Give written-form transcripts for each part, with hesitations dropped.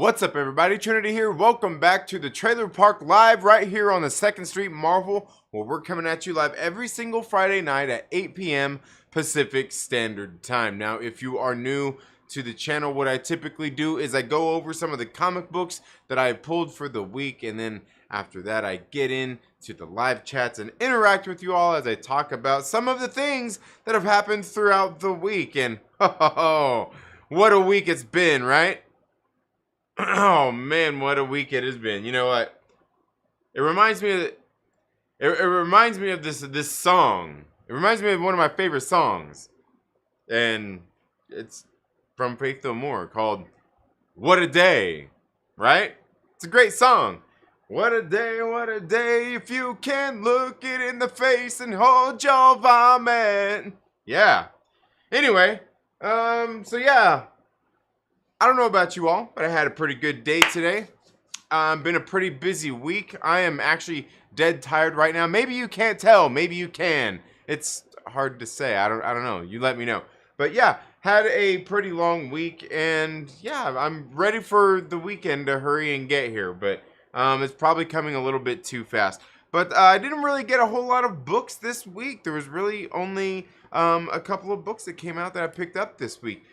What's up, everybody? Trinity here. Welcome back to the Trailer Park Live right here on the 2nd Street Marvel, where we're coming at you live every single Friday night at 8 p.m. Pacific Standard Time. Now, if you are new to the channel, what I typically do is I go over some of the comic books that I pulled for the week, and then after that, I get into the live chats and interact with you all as I talk about some of the things that have happened throughout the week. And what a week it's been, right? Oh man, what a week it has been. You know what? It reminds me of this song. It reminds me of one of my favorite songs. And it's from Faith No More called What a Day, right? It's a great song. What a day if you can look it in the face and hold your vomit. Yeah. Anyway, so yeah. I don't know about you all, but I had a pretty good day today. Been a pretty busy week. I am actually dead tired right now. Maybe you can't tell. Maybe you can. It's hard to say. I don't know. You let me know. But yeah, had a pretty long week, and yeah, I'm ready for the weekend to hurry and get here. But it's probably coming a little bit too fast. But I didn't really get a whole lot of books this week. There was really only a couple of books that came out that I picked up this week.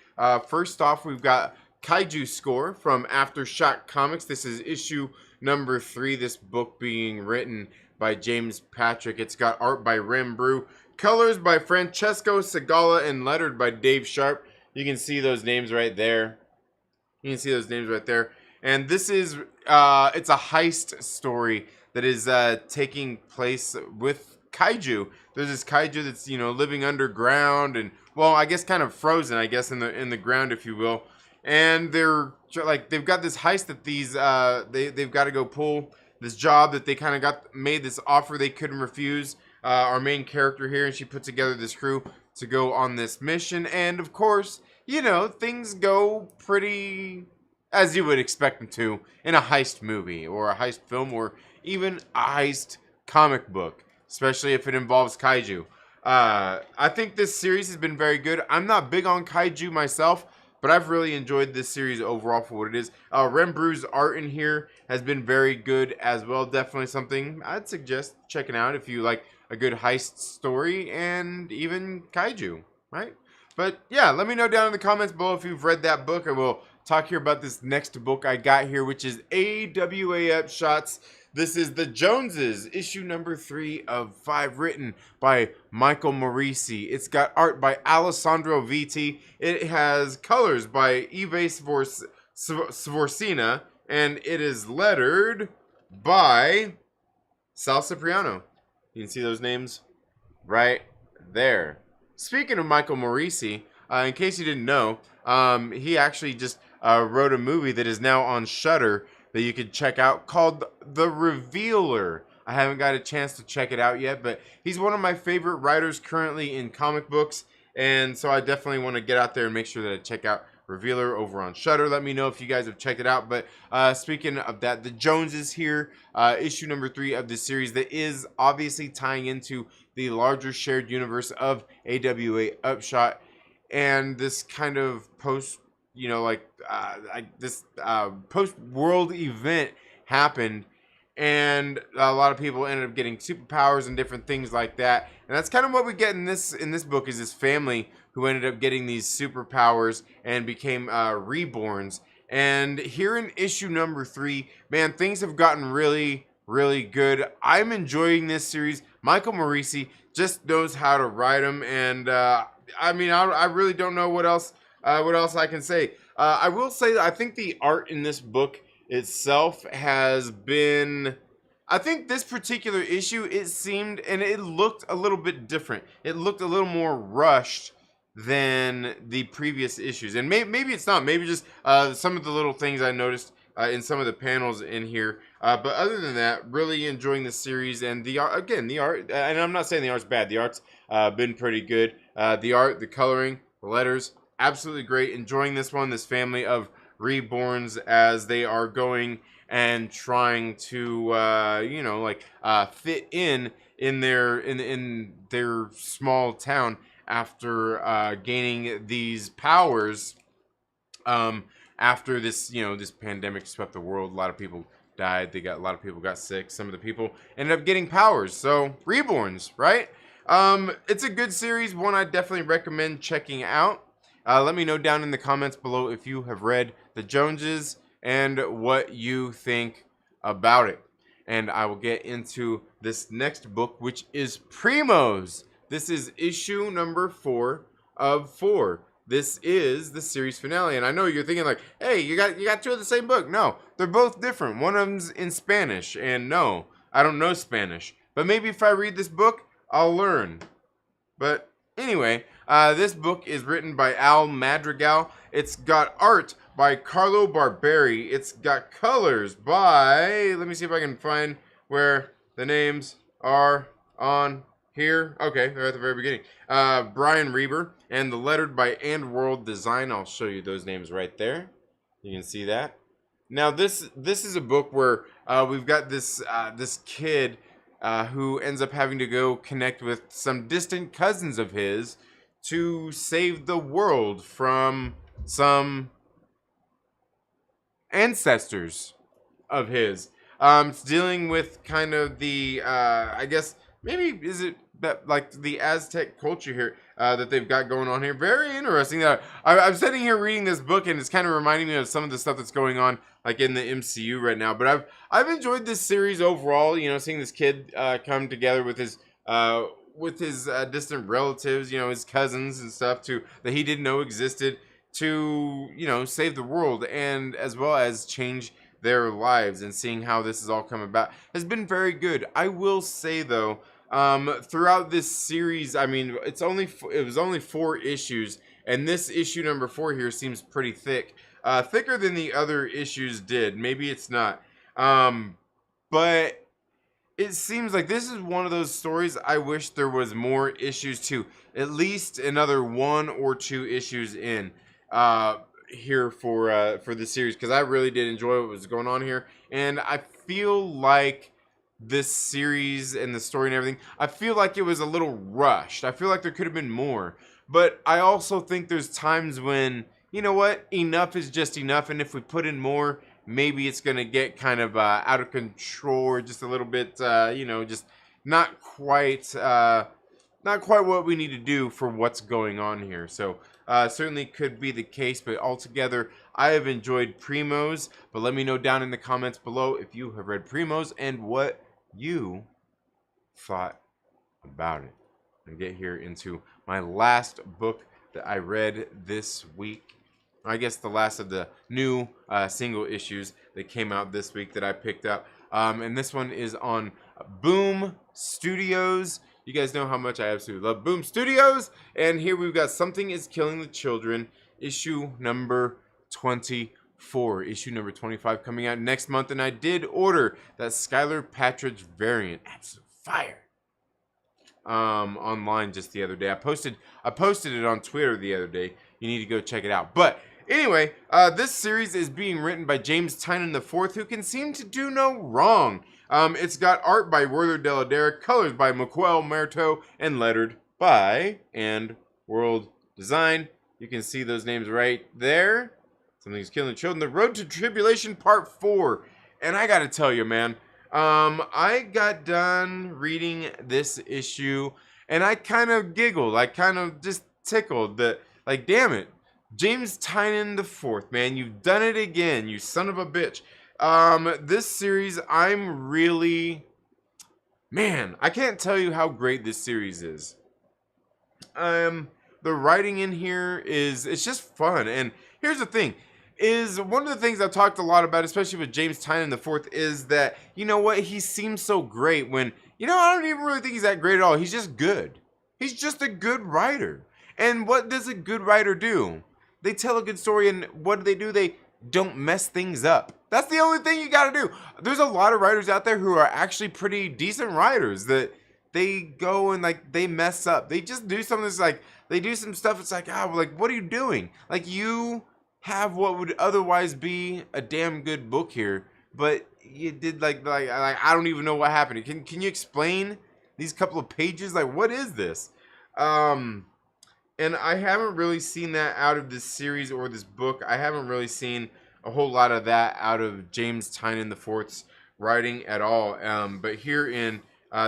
First off, we've got Kaiju Score from Aftershock Comics. This is issue number 3. This book being written by James Patrick. It's got art by Rembrew, colors by Francesco Segala, and lettered by Dave Sharp. You can see those names right there. And this is it's a heist story that is taking place with kaiju. There's this kaiju that's living underground and, well, I guess kind of frozen, I guess, in the ground, if you will. And they've got this heist that they've got to go pull this job that they kind of made this offer they couldn't refuse. Our main character here, and she put together this crew to go on this mission. And of course, things go pretty as you would expect them to in a heist movie or a heist film or even a heist comic book, especially if it involves kaiju. I think this series has been very good. I'm not big on kaiju myself, but I've really enjoyed this series overall for what it is. Rembrew's art in here has been very good as well. Definitely something I'd suggest checking out if you like a good heist story and even kaiju, right? But yeah, let me know down in the comments below if you've read that book. I will talk here about this next book I got here, which is AWAF Shots. This is The Joneses, issue number 3 of 5, written by Michael Morisi. It's got art by Alessandro Vitti. It has colors by Eve Svorcina, and it is lettered by Sal Cipriano. You can see those names right there. Speaking of Michael Morisi, in case you didn't know, he actually just wrote a movie that is now on Shudder that you could check out called The Revealer. I haven't got a chance to check it out yet, but he's one of my favorite writers currently in comic books, and so I definitely want to get out there and make sure that I check out Revealer over on Shudder. Let me know if you guys have checked it out. But speaking of that, The Joneses here, issue number 3 of this series that is obviously tying into the larger shared universe of AWA Upshot, and this kind of post post-world event happened, and a lot of people ended up getting superpowers and different things like that. And that's kind of what we get in this book, is this family who ended up getting these superpowers and became reborns. And here in issue number 3, man, things have gotten really, really good. I'm enjoying this series. Michael Morisi just knows how to write them, and I really don't know what else I can say. I will say that I think the art in this book itself has been, I think this particular issue, it seemed, and it looked a little bit different. It looked a little more rushed than the previous issues. And maybe it's not. Maybe just some of the little things I noticed in some of the panels in here. But other than that, really enjoying the series. And the art, again, the art, and I'm not saying the art's bad. The art's been pretty good. The art, the coloring, the letters, absolutely great. Enjoying this one, this family of reborns as they are going and trying to fit in their small town after gaining these powers after this, this pandemic swept the world. A lot of people died. A lot of people got sick. Some of the people ended up getting powers. So reborns, right? It's a good series, one I definitely recommend checking out. Let me know down in the comments below if you have read The Joneses and what you think about it. And I will get into this next book, which is Primos. This is issue number 4 of 4. This is the series finale. And I know you're thinking like, hey, you got two of the same book. No, they're both different. One of them's in Spanish. And no, I don't know Spanish. But maybe if I read this book, I'll learn. But anyway, this book is written by Al Madrigal. It's got art by Carlo Barberi. It's got colors by, let me see if I can find where the names are on here. Okay, they're at the very beginning. Brian Reber, and the lettered by And World Design. I'll show you those names right there. You can see that. Now this is a book where we've got this kid who ends up having to go connect with some distant cousins of his to save the world from some ancestors of his. It's dealing with kind of the, I guess, maybe is it that like the Aztec culture here that they've got going on here. Very interesting. I'm sitting here reading this book and it's kind of reminding me of some of the stuff that's going on like in the MCU right now. But I've enjoyed this series overall. Seeing this kid come together with his distant relatives, his cousins and stuff that he didn't know existed to save the world and as well as change their lives, and seeing how this has all come about has been very good. I will say though, throughout this series, I mean, it was only 4 issues, and this issue number 4 here seems pretty thick, thicker than the other issues did. Maybe it's not, but it seems like this is one of those stories I wish there was more issues to, at least another 1 or 2 issues in here for the series, because I really did enjoy what was going on here, and I feel like this series and the story and everything, I feel like it was a little rushed. I feel like there could have been more, but I also think there's times when, you know what, enough is just enough, and if we put in more, maybe it's gonna get kind of out of control, or just a little bit, just not quite what we need to do for what's going on here. So certainly could be the case, but altogether, I have enjoyed Primos. But let me know down in the comments below if you have read Primos and what you thought about it. And get here into my last book that I read this week. I guess the last of the new single issues that came out this week that I picked up. And this one is on Boom Studios. You guys know how much I absolutely love Boom Studios. And here we've got Something is Killing the Children, issue number 24. Issue number 25 coming out next month. And I did order that Skylar Patridge variant. Absolute fire. Online just the other day. I posted it on Twitter the other day. You need to go check it out. But anyway, this series is being written by James Tynion IV, who can seem to do no wrong. It's got art by Werther Deladerra, colors by Miguel Myrtle, and lettered by And World Design. You can see those names right there. Something's Killing the Children. The Road to Tribulation Part 4. And I gotta tell you, man, I got done reading this issue, and I kind of giggled. I kind of just tickled that, like, damn it. James Tynion IV, man, you've done it again, you son of a bitch. This series, I'm really, man, I can't tell you how great this series is. The writing in here it's just fun. And here's the thing, is one of the things I've talked a lot about, especially with James Tynion IV, is that, you know what, he seems so great when, I don't even really think he's that great at all. He's just good. He's just a good writer. And what does a good writer do? They tell a good story, and what do? They don't mess things up. That's the only thing you gotta do. There's a lot of writers out there who are actually pretty decent writers that they go and like they mess up. They just do something that's like, they do some stuff. It's like, like, what are you doing? Like, you have what would otherwise be a damn good book here, but you did like I don't even know what happened. Can you explain these couple of pages? Like, what is this? And I haven't really seen that out of this series or this book. I haven't really seen a whole lot of that out of James Tynion IV's writing at all. But here in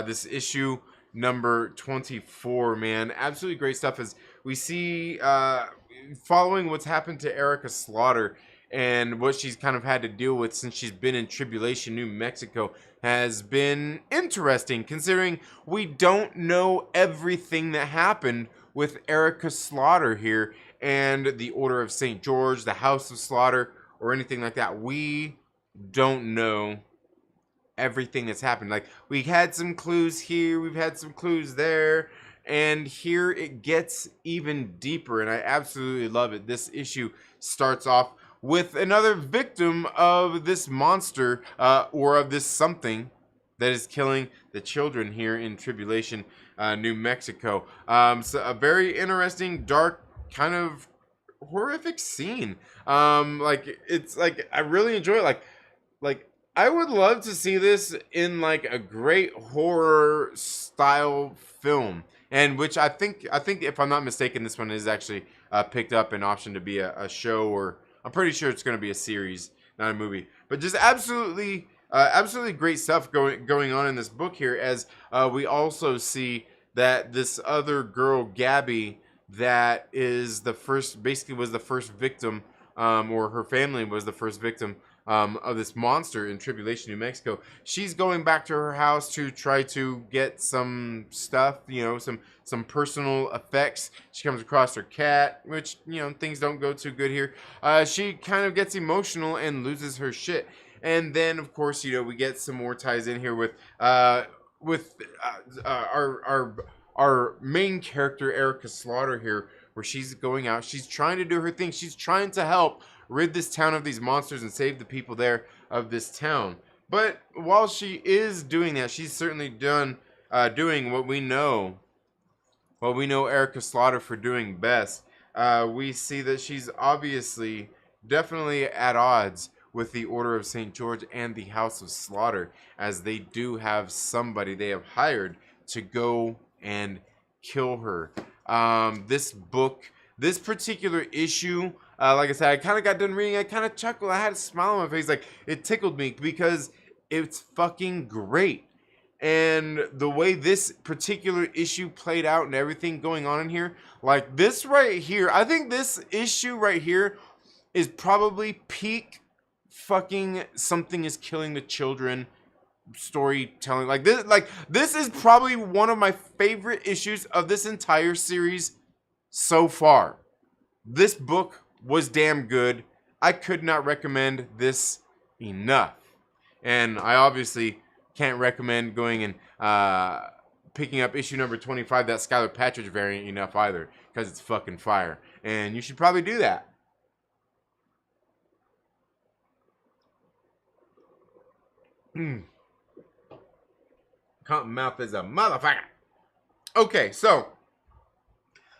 this issue number 24, man, absolutely great stuff. As we see, following what's happened to Erica Slaughter and what she's kind of had to deal with since she's been in Tribulation, New Mexico, has been interesting, considering we don't know everything that happened with Erica Slaughter here and the Order of St. George, the House of Slaughter, or anything like that. We don't know everything that's happened. Like, we had some clues here, we've had some clues there, and here it gets even deeper, and I absolutely love it. This issue starts off with another victim of this monster, or of this something that is killing the children here in Tribulation, New Mexico. So a very interesting, dark, kind of horrific scene. Like, it's like, I really enjoy it. Like I would love to see this in like a great horror style film, and which I think if I'm not mistaken, this one is actually picked up an option to be a show, or I'm pretty sure it's going to be a series, not a movie. But just absolutely great stuff going on in this book here, as we also see that this other girl, Gabby, that is the first, basically was the first victim, or her family was the first victim of this monster in Tribulation, New Mexico. She's going back to her house to try to get some stuff, you know, some personal effects. She comes across her cat, which, you know, things don't go too good here. She kind of gets emotional and loses her shit. And then, of course, you know, we get some more ties in here with our main character, Erica Slaughter here, where she's going out. She's trying to do her thing. She's trying to help rid this town of these monsters and save the people there of this town. But while she is doing that, she's certainly doing what we know Erica Slaughter for doing best. We see that she's obviously definitely at odds with the Order of St. George and the House of Slaughter, as they do have somebody they have hired to go and kill her. This particular issue, like I said, I kind of got done reading, I kind of chuckled, I had a smile on my face, like, it tickled me, because it's fucking great. And the way this particular issue played out and everything going on in here, like this right here, I think this issue right here is probably peak fucking something is killing the children storytelling. Like this is probably one of my favorite issues of this entire series so far. This book was damn good. I could not recommend this enough. And I obviously can't recommend going and picking up issue number 25, that Skylar Patridge variant, enough either, because it's fucking fire. And you should probably do that. Cotton mouth is a motherfucker. Okay, so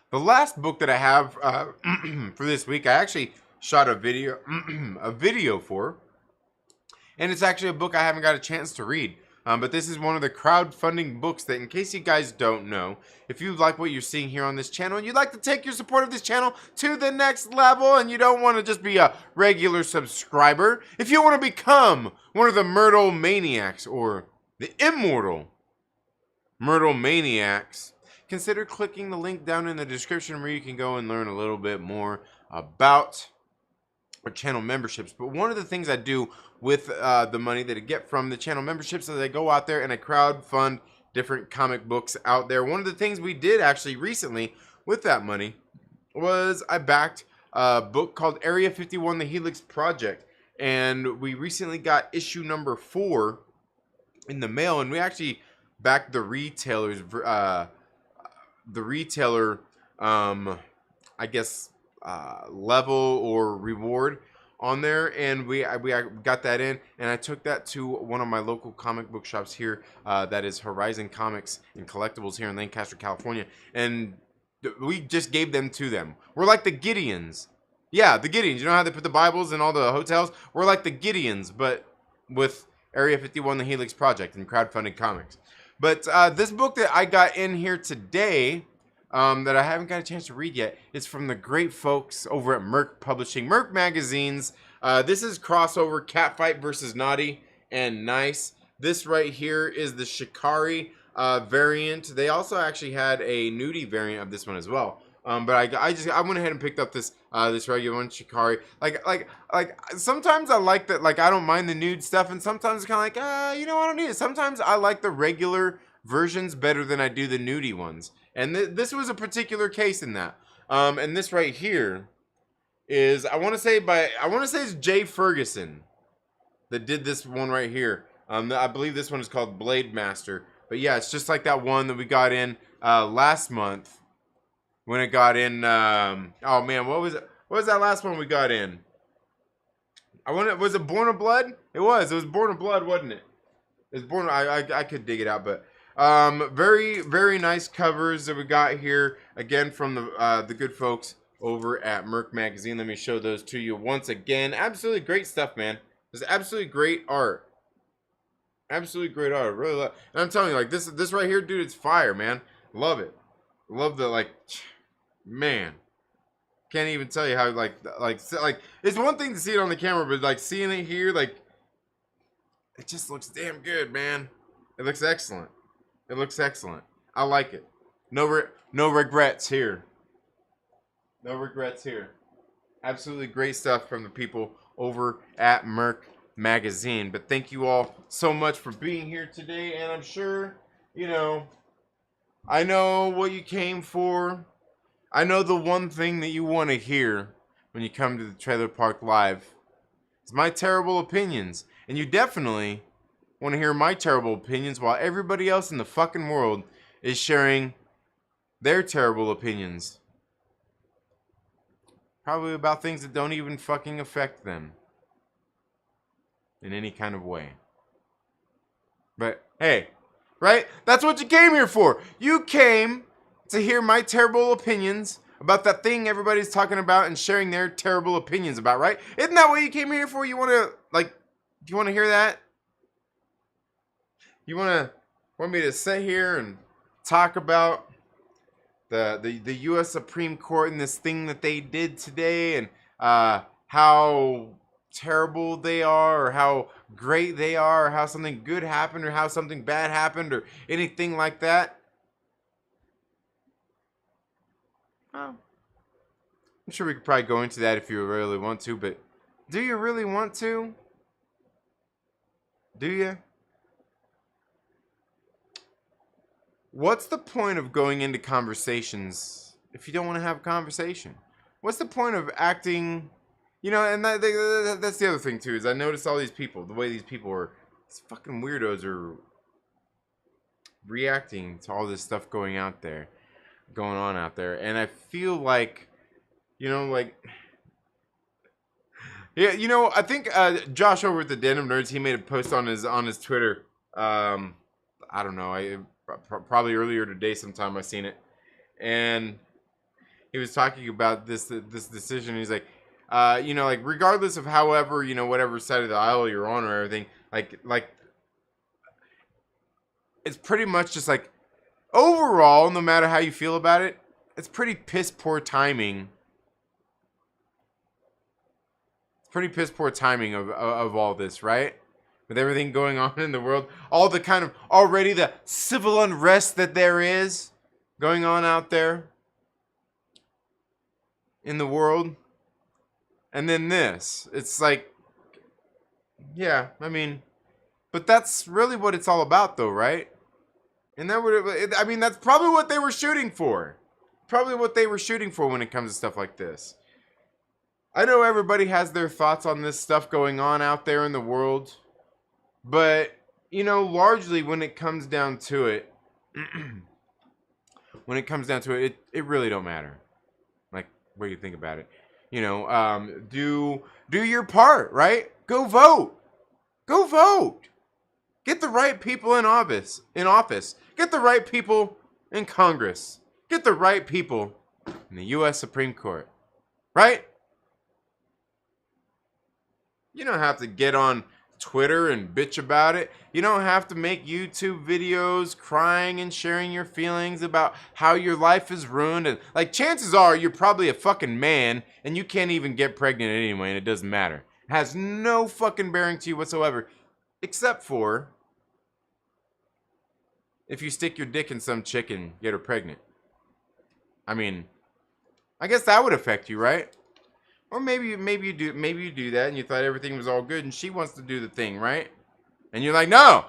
the last book that I have for this week, I actually shot a video for, and it's actually a book I haven't got a chance to read. But this is one of the crowdfunding books that, in case you guys don't know, if you like what you're seeing here on this channel and you'd like to take your support of this channel to the next level, and you don't want to just be a regular subscriber, if you want to become one of the Myrtle Maniacs, or the immortal Myrtle Maniacs, consider clicking the link down in the description where you can go and learn a little bit more about our channel memberships. But one of the things I do with the money that I get from the channel memberships is I go out there and I crowdfund different comic books out there. One of the things we did actually recently with that money was I backed a book called Area 51, The Helix Project. And we recently got issue number 4 in the mail, and we actually backed the retailer, I guess, level or reward on there, and we got that in, and I took that to one of my local comic book shops here, that is Horizon Comics and Collectibles here in Lancaster, California, and we just gave them to them. We're like the Gideons. Yeah, the Gideons. You know how they put the Bibles in all the hotels? We're like the Gideons, but with Area 51, The Helix Project, and crowdfunding comics. But this book that I got in here today that I haven't got a chance to read yet. It's from the great folks over at Merc Publishing, Merc Magazines. This is crossover Catfight versus Naughty and Nice. This right here is the Shikari variant. They also actually had a nudie variant of this one as well. But I went ahead and picked up this this regular one, Shikari. Like sometimes I like that. Like I don't mind the nude stuff, and sometimes it's kind of like you know, I don't need it. Sometimes I like the regular versions better than I do the nudie ones. And this was a particular case in that. And this right here is I want to say it's Jay Ferguson that did this one right here. I believe this one is called Blade Master. But yeah, it's just like that one that we got in last month when it got in. Oh man, what was it? What was that last one we got in? Was it Born of Blood? It was. It was Born of Blood, wasn't it? It was Born. I could dig it out, but. Very, very nice covers that we got here, again, from the good folks over at Merc Magazine. Let me show those to you once again. Absolutely great stuff, man. It's absolutely great art. Absolutely great art. Really love. And I'm telling you, like, this right here, dude, it's fire, man. Love it. Love the, like, man. Can't even tell you how, like, it's one thing to see it on the camera, but, like, seeing it here, like, it just looks damn good, man. It looks excellent. It looks excellent. I like it. No regrets here. No regrets here. Absolutely great stuff from the people over at Merc Magazine. But thank you all so much for being here today. And I'm sure, you know, I know what you came for. I know the one thing that you want to hear when you come to the Trailer Park Live. It's my terrible opinions. And you definitely want to hear my terrible opinions while everybody else in the fucking world is sharing their terrible opinions. Probably about things that don't even fucking affect them in any kind of way. But hey, right? That's what you came here for. You came to hear my terrible opinions about that thing everybody's talking about and sharing their terrible opinions about, right? Isn't that what you came here for? You want to, like, do you want to hear that? You want me to sit here and talk about the U.S. Supreme Court and this thing that they did today and how terrible they are or how great they are or how something good happened or how something bad happened or anything like that? Well, I'm sure we could probably go into that if you really want to, but do you really want to? Do you? What's the point of going into conversations if you don't want to have a conversation? What's the point of acting, you know, and that's the other thing too, is I notice all these people, the way these people are, these fucking weirdos are reacting to all this stuff going on out there. And I feel like, you know, like, yeah, you know, I think Josh over at the Denim Nerds, he made a post on his Twitter. I don't know, probably earlier today sometime I seen it, and he was talking about this decision. He's like, you know, like regardless of however, you know, whatever side of the aisle you're on or everything, like it's pretty much just like overall, no matter how you feel about it, it's pretty piss poor timing. It's pretty piss poor timing of all this, right? With everything going on in the world, all the kind of already the civil unrest that there is going on out there in the world. And then this, it's like, yeah, I mean, but that's really what it's all about though, right? And that would, I mean, that's probably what they were shooting for. Probably what they were shooting for when it comes to stuff like this. I know everybody has their thoughts on this stuff going on out there in the world. But, you know, largely when it comes down to it, it really don't matter. Like, what do you think about it? You know, do your part, right? Go vote. Go vote. Get the right people in office. Get the right people in Congress. Get the right people in the U.S. Supreme Court. Right? You don't have to get on Twitter and bitch about it. You don't have to make YouTube videos crying and sharing your feelings about how your life is ruined. And like, chances are you're probably a fucking man and you can't even get pregnant anyway, and it doesn't matter. It has no fucking bearing to you whatsoever, except for if you stick your dick in some chick and get her pregnant. I mean, I guess that would affect you, right? Or maybe you do that and you thought everything was all good and she wants to do the thing, right? And you're like, no.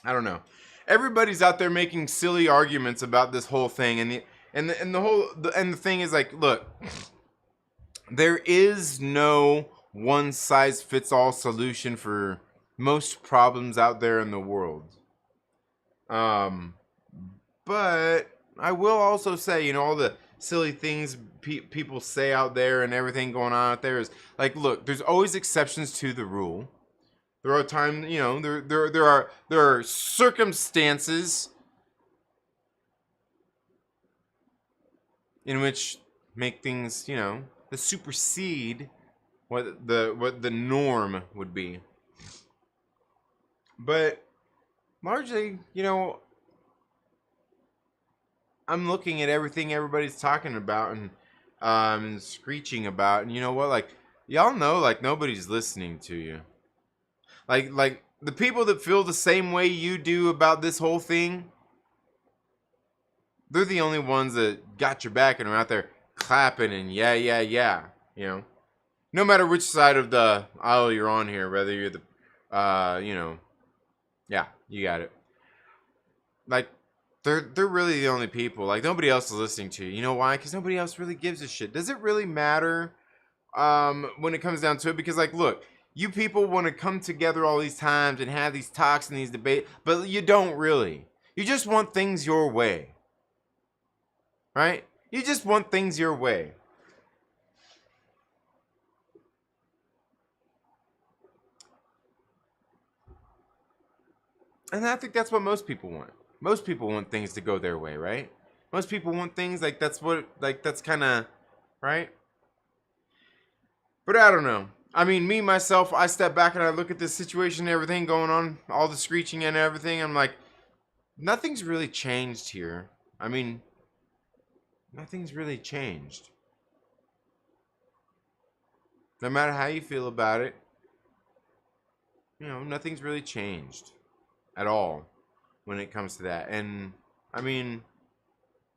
I don't know. Everybody's out there making silly arguments about this whole thing, and the thing is, like, look, there is no one size fits all solution for most problems out there in the world. But I will also say, all the silly things people say out there and everything going on out there is like, look, there's always exceptions to the rule. There are times, there are circumstances in which make things, that supersede what the norm would be. But largely, I'm looking at everything everybody's talking about and screeching about, and you know what? Like, y'all know, like, nobody's listening to you. Like the people that feel the same way you do about this whole thing, they're the only ones that got your back and are out there clapping and yeah. No matter which side of the aisle you're on here, whether you're the, yeah, you got it. Like, they're really the only people. Like, nobody else is listening to you. You know why? Because nobody else really gives a shit. Does it really matter when it comes down to it? Because, like, look, you people want to come together all these times and have these talks and these debates, but you don't really. You just want things your way. Right? You just want things your way. And I think that's what most people want. Most people want things to go their way, right? Most people want things like that's kind of, right? But I don't know. I mean, me, myself, I step back and I look at this situation and everything going on, all the screeching and everything. I'm like, nothing's really changed here. I mean, nothing's really changed. No matter how you feel about it, nothing's really changed at all when it comes to that. And I mean,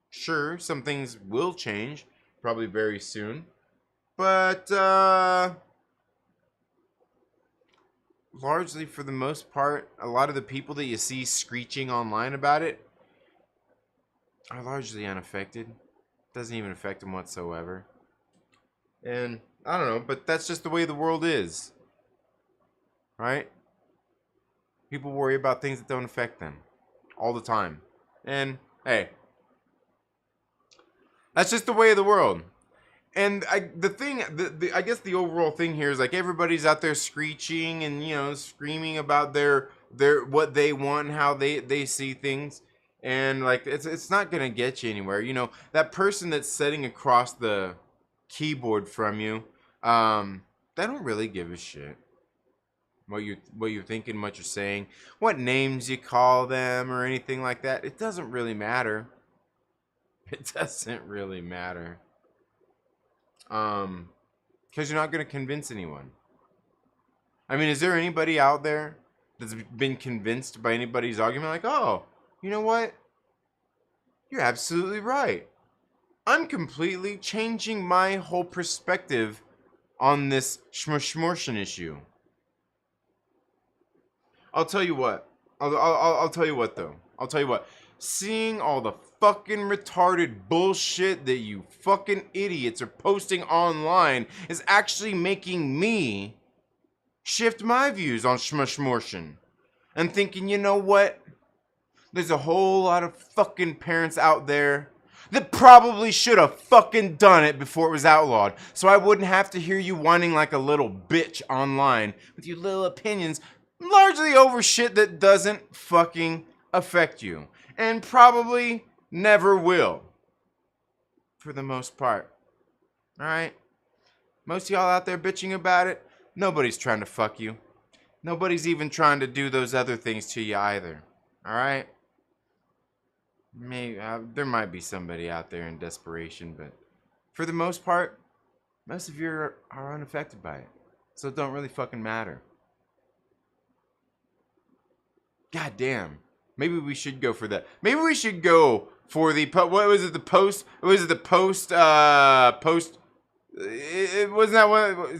sure, some things will change probably very soon, but largely, for the most part, a lot of the people that you see screeching online about it are largely unaffected. Doesn't even affect them whatsoever. And I don't know, but that's just the way the world is, right? People worry about things that don't affect them all the time. And hey, that's just the way of the world. And I guess the overall thing here is, like, everybody's out there screeching and screaming about their what they want and how they see things, and like it's not gonna get you anywhere. That person that's sitting across the keyboard from you, they don't really give a shit what you're thinking, what you're saying, what names you call them, or anything like that. It doesn't really matter. It doesn't really matter. Because you're not going to convince anyone. I mean, is there anybody out there that's been convinced by anybody's argument? Like, oh, you know what? You're absolutely right. I'm completely changing my whole perspective on this schmortion issue. I'll tell you what. I'll tell you what, though. I'll tell you what. Seeing all the fucking retarded bullshit that you fucking idiots are posting online is actually making me shift my views on schmortion and thinking, you know what? There's a whole lot of fucking parents out there that probably should have fucking done it before it was outlawed, so I wouldn't have to hear you whining like a little bitch online with your little opinions largely over shit that doesn't fucking affect you. And probably never will. For the most part. All right? Most of y'all out there bitching about it, nobody's trying to fuck you. Nobody's even trying to do those other things to you either. All right? Maybe there might be somebody out there in desperation, but for the most part, most of you are unaffected by it. So it don't really fucking matter. God damn. Maybe we should go for that. Maybe we should go for the what was it? The post? Was it the post? Post. It wasn't that one.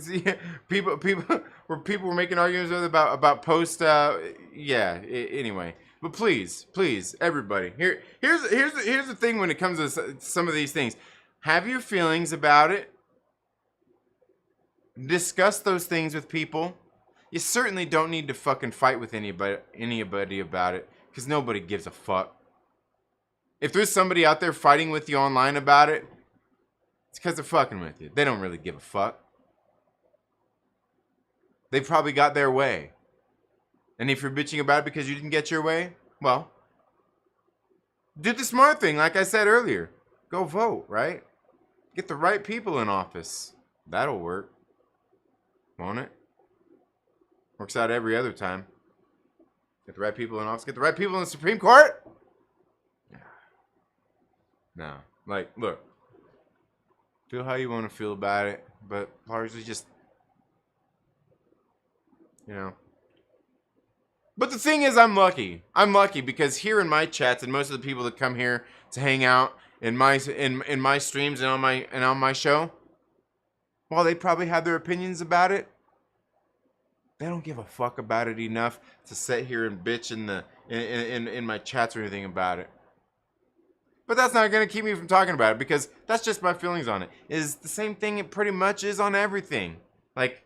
People were making arguments with about post. Yeah. Anyway, but please, everybody. Here's the thing when it comes to some of these things. Have your feelings about it. Discuss those things with people. You certainly don't need to fucking fight with anybody about it, because nobody gives a fuck. If there's somebody out there fighting with you online about it, it's because they're fucking with you. They don't really give a fuck. They probably got their way. And if you're bitching about it because you didn't get your way, well, do the smart thing, like I said earlier. Go vote, right? Get the right people in office. That'll work. Won't it? Works out every other time. Get the right people in office. Get the right people in the Supreme Court. No. Like, look. Feel how you want to feel about it. But largely just, you know. But the thing is, I'm lucky. I'm lucky because here in my chats and most of the people that come here to hang out in my streams and on my show, while they probably have their opinions about it, they don't give a fuck about it enough to sit here and bitch in my chats or anything about it. But that's not going to keep me from talking about it because that's just my feelings on it. It's the same thing it pretty much is on everything. Like,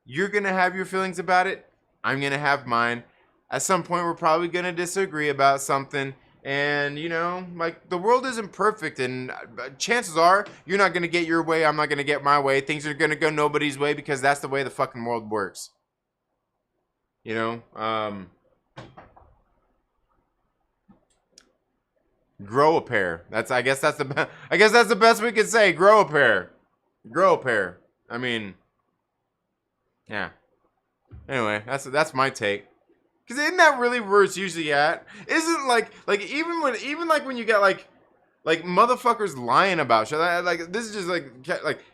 you're going to have your feelings about it. I'm going to have mine. At some point, we're probably going to disagree about something. And, you know, like, the world isn't perfect. And chances are, you're not going to get your way. I'm not going to get my way. Things are going to go nobody's way because that's the way the fucking world works. You know? Grow a pair. I guess that's the best we could say. Grow a pair. Grow a pair. I mean, yeah. Anyway, that's my take. Cause isn't that really where it's usually at? Isn't like even when you get like motherfuckers lying about shit. Like this is just like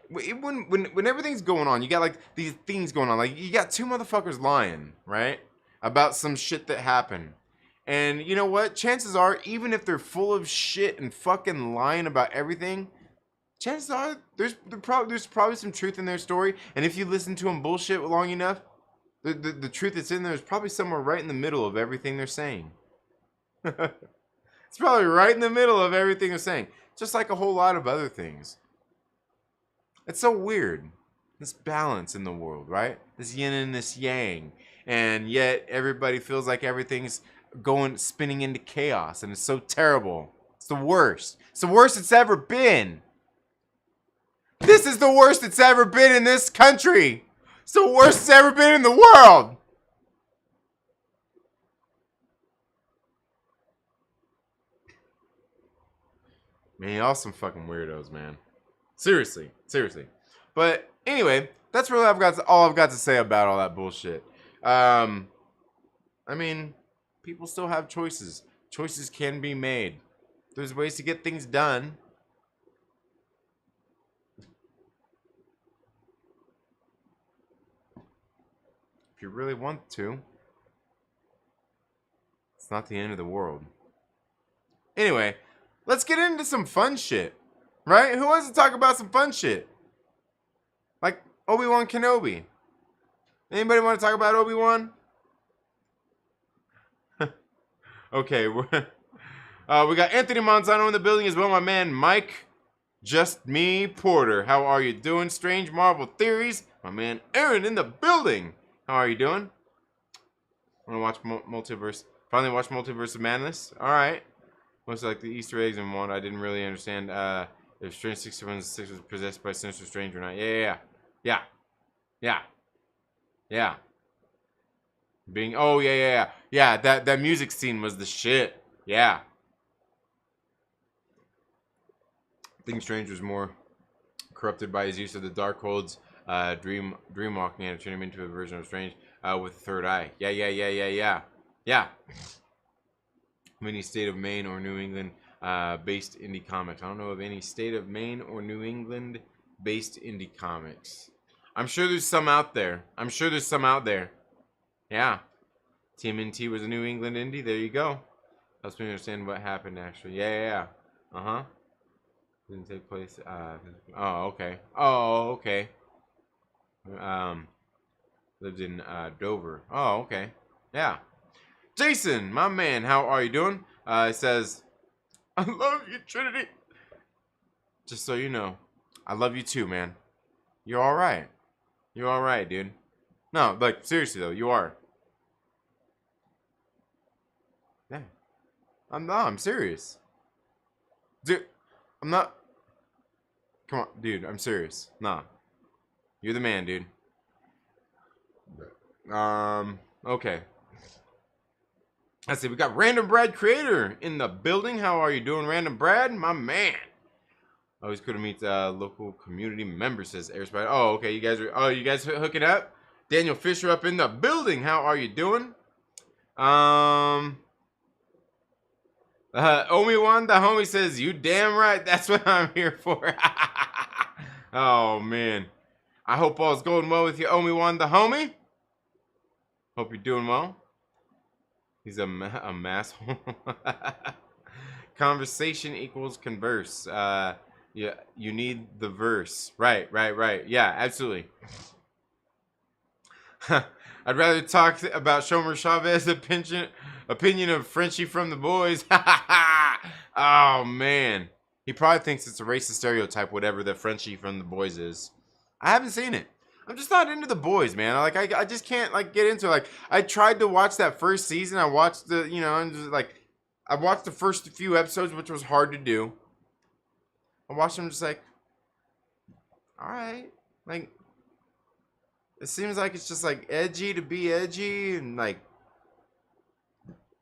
when everything's going on, you got like these things going on. Like you got two motherfuckers lying, right? About some shit that happened. And you know what? Chances are, even if they're full of shit and fucking lying about everything, chances are there's probably some truth in their story. And if you listen to them bullshit long enough, the truth that's in there is probably somewhere right in the middle of everything they're saying. It's probably right in the middle of everything they're saying. Just like a whole lot of other things. It's so weird. This balance in the world, right? This yin and this yang. And yet everybody feels like everything's spinning into chaos, and it's so terrible. It's the worst. It's the worst it's ever been. This is the worst it's ever been in this country. It's the worst it's ever been in the world. Man, y'all some fucking weirdos, man. Seriously. But anyway, that's really all I've got to say about all that bullshit. I mean, people still have choices. Choices can be made. There's ways to get things done. If you really want to. It's not the end of the world. Anyway, let's get into some fun shit. Right? Who wants to talk about some fun shit? Like Obi-Wan Kenobi. Anybody want to talk about Obi-Wan? Okay, we got Anthony Manzano in the building as well, my man Mike, Just Me Porter. How are you doing? Strange Marvel Theories, my man Aaron in the building. How are you doing? Want to watch Multiverse? Finally watched Multiverse of Madness. All right. Most like the Easter eggs in one. I didn't really understand if Strange 616 was possessed by Sinister Strange or not. Yeah. Yeah, that music scene was the shit. Yeah. I think Strange was more corrupted by his use of the Darkhold's dreamwalking and turn him into a version of Strange with a third eye. Yeah. Any state of Maine or New England based indie comics. I don't know of any state of Maine or New England based indie comics. I'm sure there's some out there. Yeah. TMNT was a New England indie. There you go. Helps me understand what happened actually. Yeah. Uh-huh. Didn't take place. Oh, okay. Lived in Dover. Oh, okay. Yeah. Jason, my man, how are you doing? It says, I love you, Trinity. Just so you know, I love you too, man. You're all right. You're all right, dude. No, like, seriously, though, you are. Yeah. I'm serious. Dude, I'm not. Come on, dude, I'm serious. Nah. You're the man, dude. Okay. Let's see, we got Random Brad Creator in the building. How are you doing, Random Brad? My man. Always cool to meet local community members, says Airspire. Oh, okay, you guys hooking up? Daniel Fisher up in the building. How are you doing? Obi-Wan, the homie, says, you damn right. That's what I'm here for. Oh, man. I hope all's going well with you, Obi-Wan, the homie. Hope you're doing well. He's a masshole. Conversation equals converse. Yeah, you need the verse. Right. Yeah, absolutely. I'd rather talk about Shomer Chavez's opinion of Frenchie from the Boys. Oh, man. He probably thinks it's a racist stereotype, whatever the Frenchie from the Boys is. I haven't seen it. I'm just not into the Boys, man. Like, I just can't, like, get into it. Like, I tried to watch that first season. I watched the, and just, like, I watched the first few episodes, which was hard to do. I watched them just like, all right. Like, it seems like it's just, like, edgy to be edgy and, like,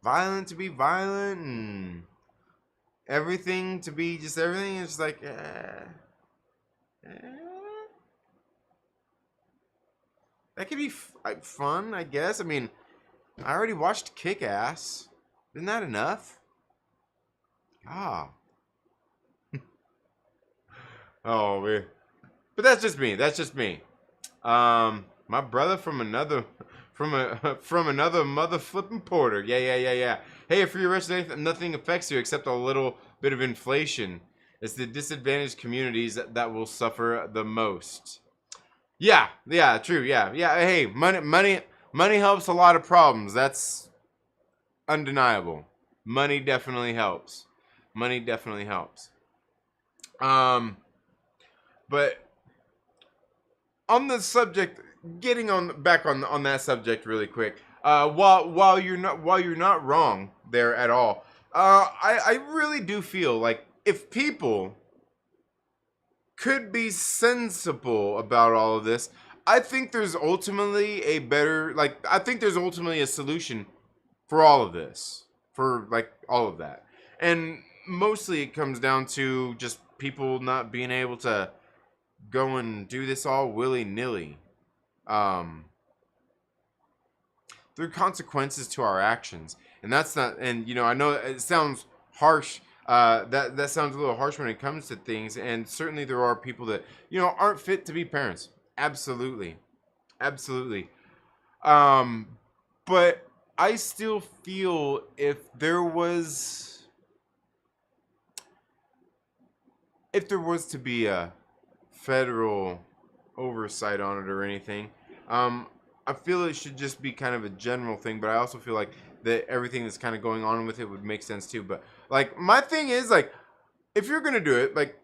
violent to be violent and everything to be just everything. It's like, that could be like fun, I guess. I mean, I already watched Kick-Ass. Isn't that enough? Ah. Oh, man. But that's just me. My brother from another mother flipping porter. Yeah. Hey, if you're rich, nothing affects you except a little bit of inflation. It's the disadvantaged communities that will suffer the most. Yeah, true. Yeah. Hey, money helps a lot of problems. That's undeniable. Money definitely helps. But on the subject, getting back on that subject really quick. While you're not wrong there at all. I really do feel like if people could be sensible about all of this, I think there's ultimately a solution for all of this, for like all of that. And mostly it comes down to just people not being able to go and do this all willy-nilly. There are consequences to our actions, and that's not. And I know it sounds harsh. That sounds a little harsh when it comes to things, and certainly there are people that aren't fit to be parents. Absolutely. But I still feel if there was to be a federal oversight on it or anything, I feel it should just be kind of a general thing, but I also feel like that everything that's kind of going on with it would make sense too. But like my thing is, like, if you're gonna do it, like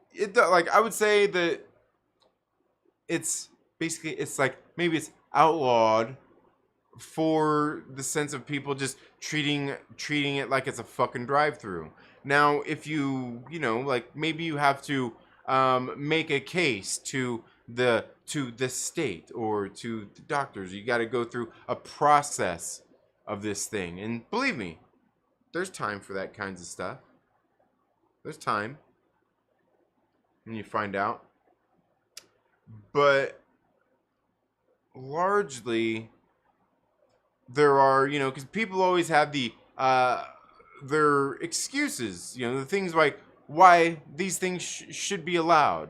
I would say that it's like maybe it's outlawed for the sense of people just treating it like it's a fucking drive-through. Now, if like maybe you have to make a case to the state or to the doctors. You got to go through a process of this thing, and believe me, there's time for that kinds of stuff. There's time when you find out. But largely, there are, because people always have their excuses, the things like why these things should be allowed.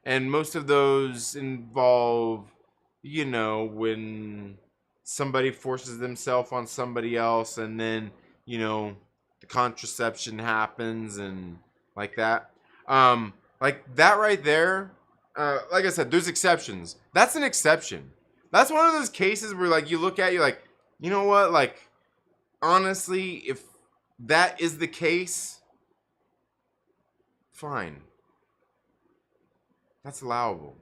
And most of those involve, when somebody forces themselves on somebody else, and then, the contraception happens and like that. Like that right there, like I said, there's exceptions. That's an exception. That's one of those cases where, like, you look at, you're like, you know what? Like, honestly, if that is the case, fine. That's allowable.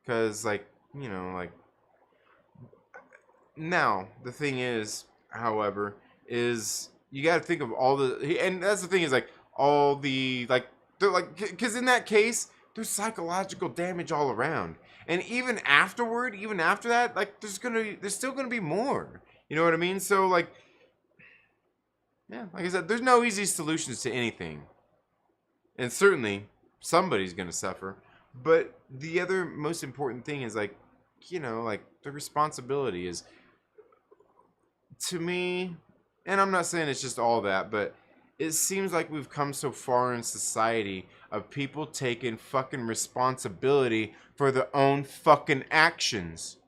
Because, like, like, now, the thing is, however, is you got to think of all the, and that's the thing is, like, all the, like, they're like, because in that case, there's psychological damage all around. And even afterward, even after that, like, there's still gonna be more. You know what I mean? So, like, yeah, like I said, there's no easy solutions to anything. And certainly, somebody's going to suffer. But the other most important thing is, like, like, the responsibility is, to me, and I'm not saying it's just all that, but it seems like we've come so far in society of people taking fucking responsibility for their own fucking actions.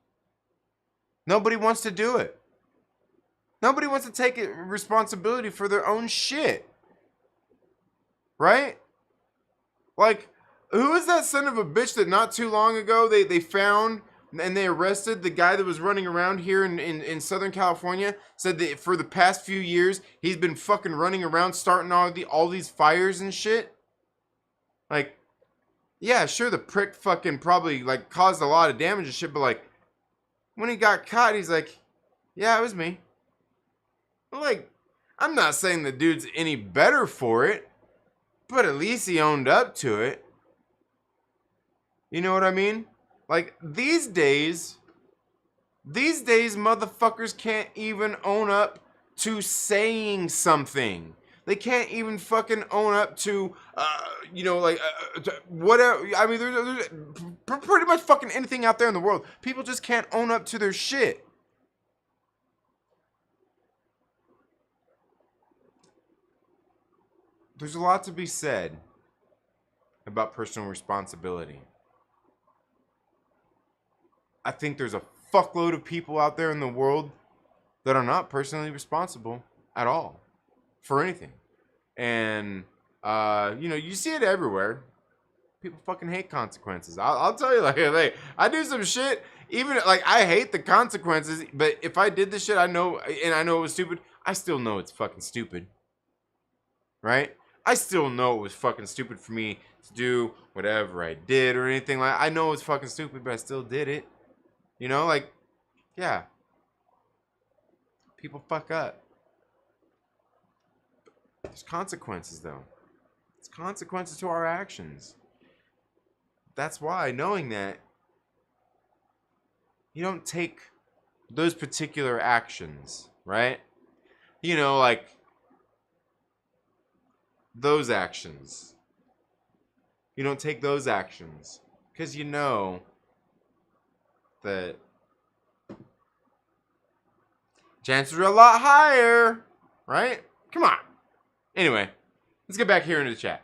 Nobody wants to do it. Nobody wants to take responsibility for their own shit. Right? Like, who is that son of a bitch that not too long ago they found and they arrested the guy that was running around here in Southern California? Said that for the past few years, he's been fucking running around starting all these fires and shit. Like, yeah, sure, the prick fucking probably, like, caused a lot of damage and shit, but, like, when he got caught, he's like, yeah, it was me. Like, I'm not saying the dude's any better for it, but at least he owned up to it. You know what I mean? Like, these days, motherfuckers can't even own up to saying something. They can't even fucking own up to, whatever. I mean, there's pretty much fucking anything out there in the world. People just can't own up to their shit. There's a lot to be said about personal responsibility. I think there's a fuckload of people out there in the world that are not personally responsible at all for anything. And, you see it everywhere. People fucking hate consequences. I'll tell you, like, I do some shit, even, like, I hate the consequences, but if I did this shit, I know it was stupid, I still know it's fucking stupid. Right? I still know it was fucking stupid for me to do whatever I did or anything like that. I know it's fucking stupid, but I still did it. Like, yeah. People fuck up. There's consequences, though. There's consequences to our actions. That's why, knowing that, you don't take those particular actions, right? Like, those actions. You don't take those actions because you know that chances are a lot higher, right? Come on. Anyway, let's get back here into the chat.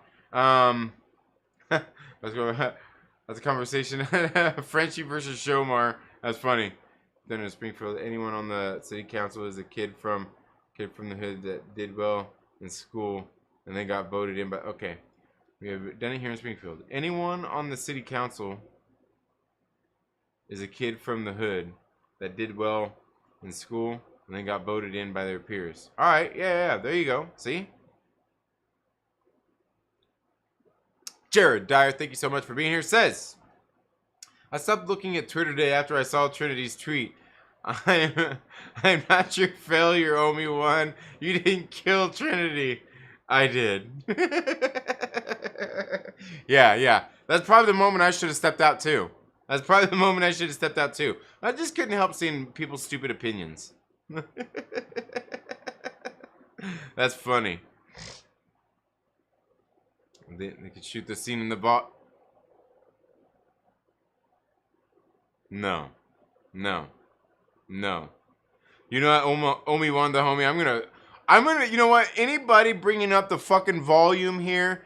Let's go. That's a conversation. Frenchie versus Shomar. That's funny. Then in Springfield, anyone on the city council is a kid from the hood that did well in school and they got voted in. But okay, we have done it here in Springfield. Anyone on the city council is a kid from the hood that did well in school and they got voted in by their peers. All right, yeah, there you go. See? Jared Dyer, thank you so much for being here. Says, I stopped looking at Twitter today after I saw Trinity's tweet. I'm not your failure, Obi-WHAAAT. You didn't kill Trinity. I did. Yeah. That's probably the moment I should have stepped out too. I just couldn't help seeing people's stupid opinions. That's funny. They could shoot the scene in the bot. No. No. No. You know what, Obi-Wan the homie, I'm gonna, you know what, anybody bringing up the fucking volume here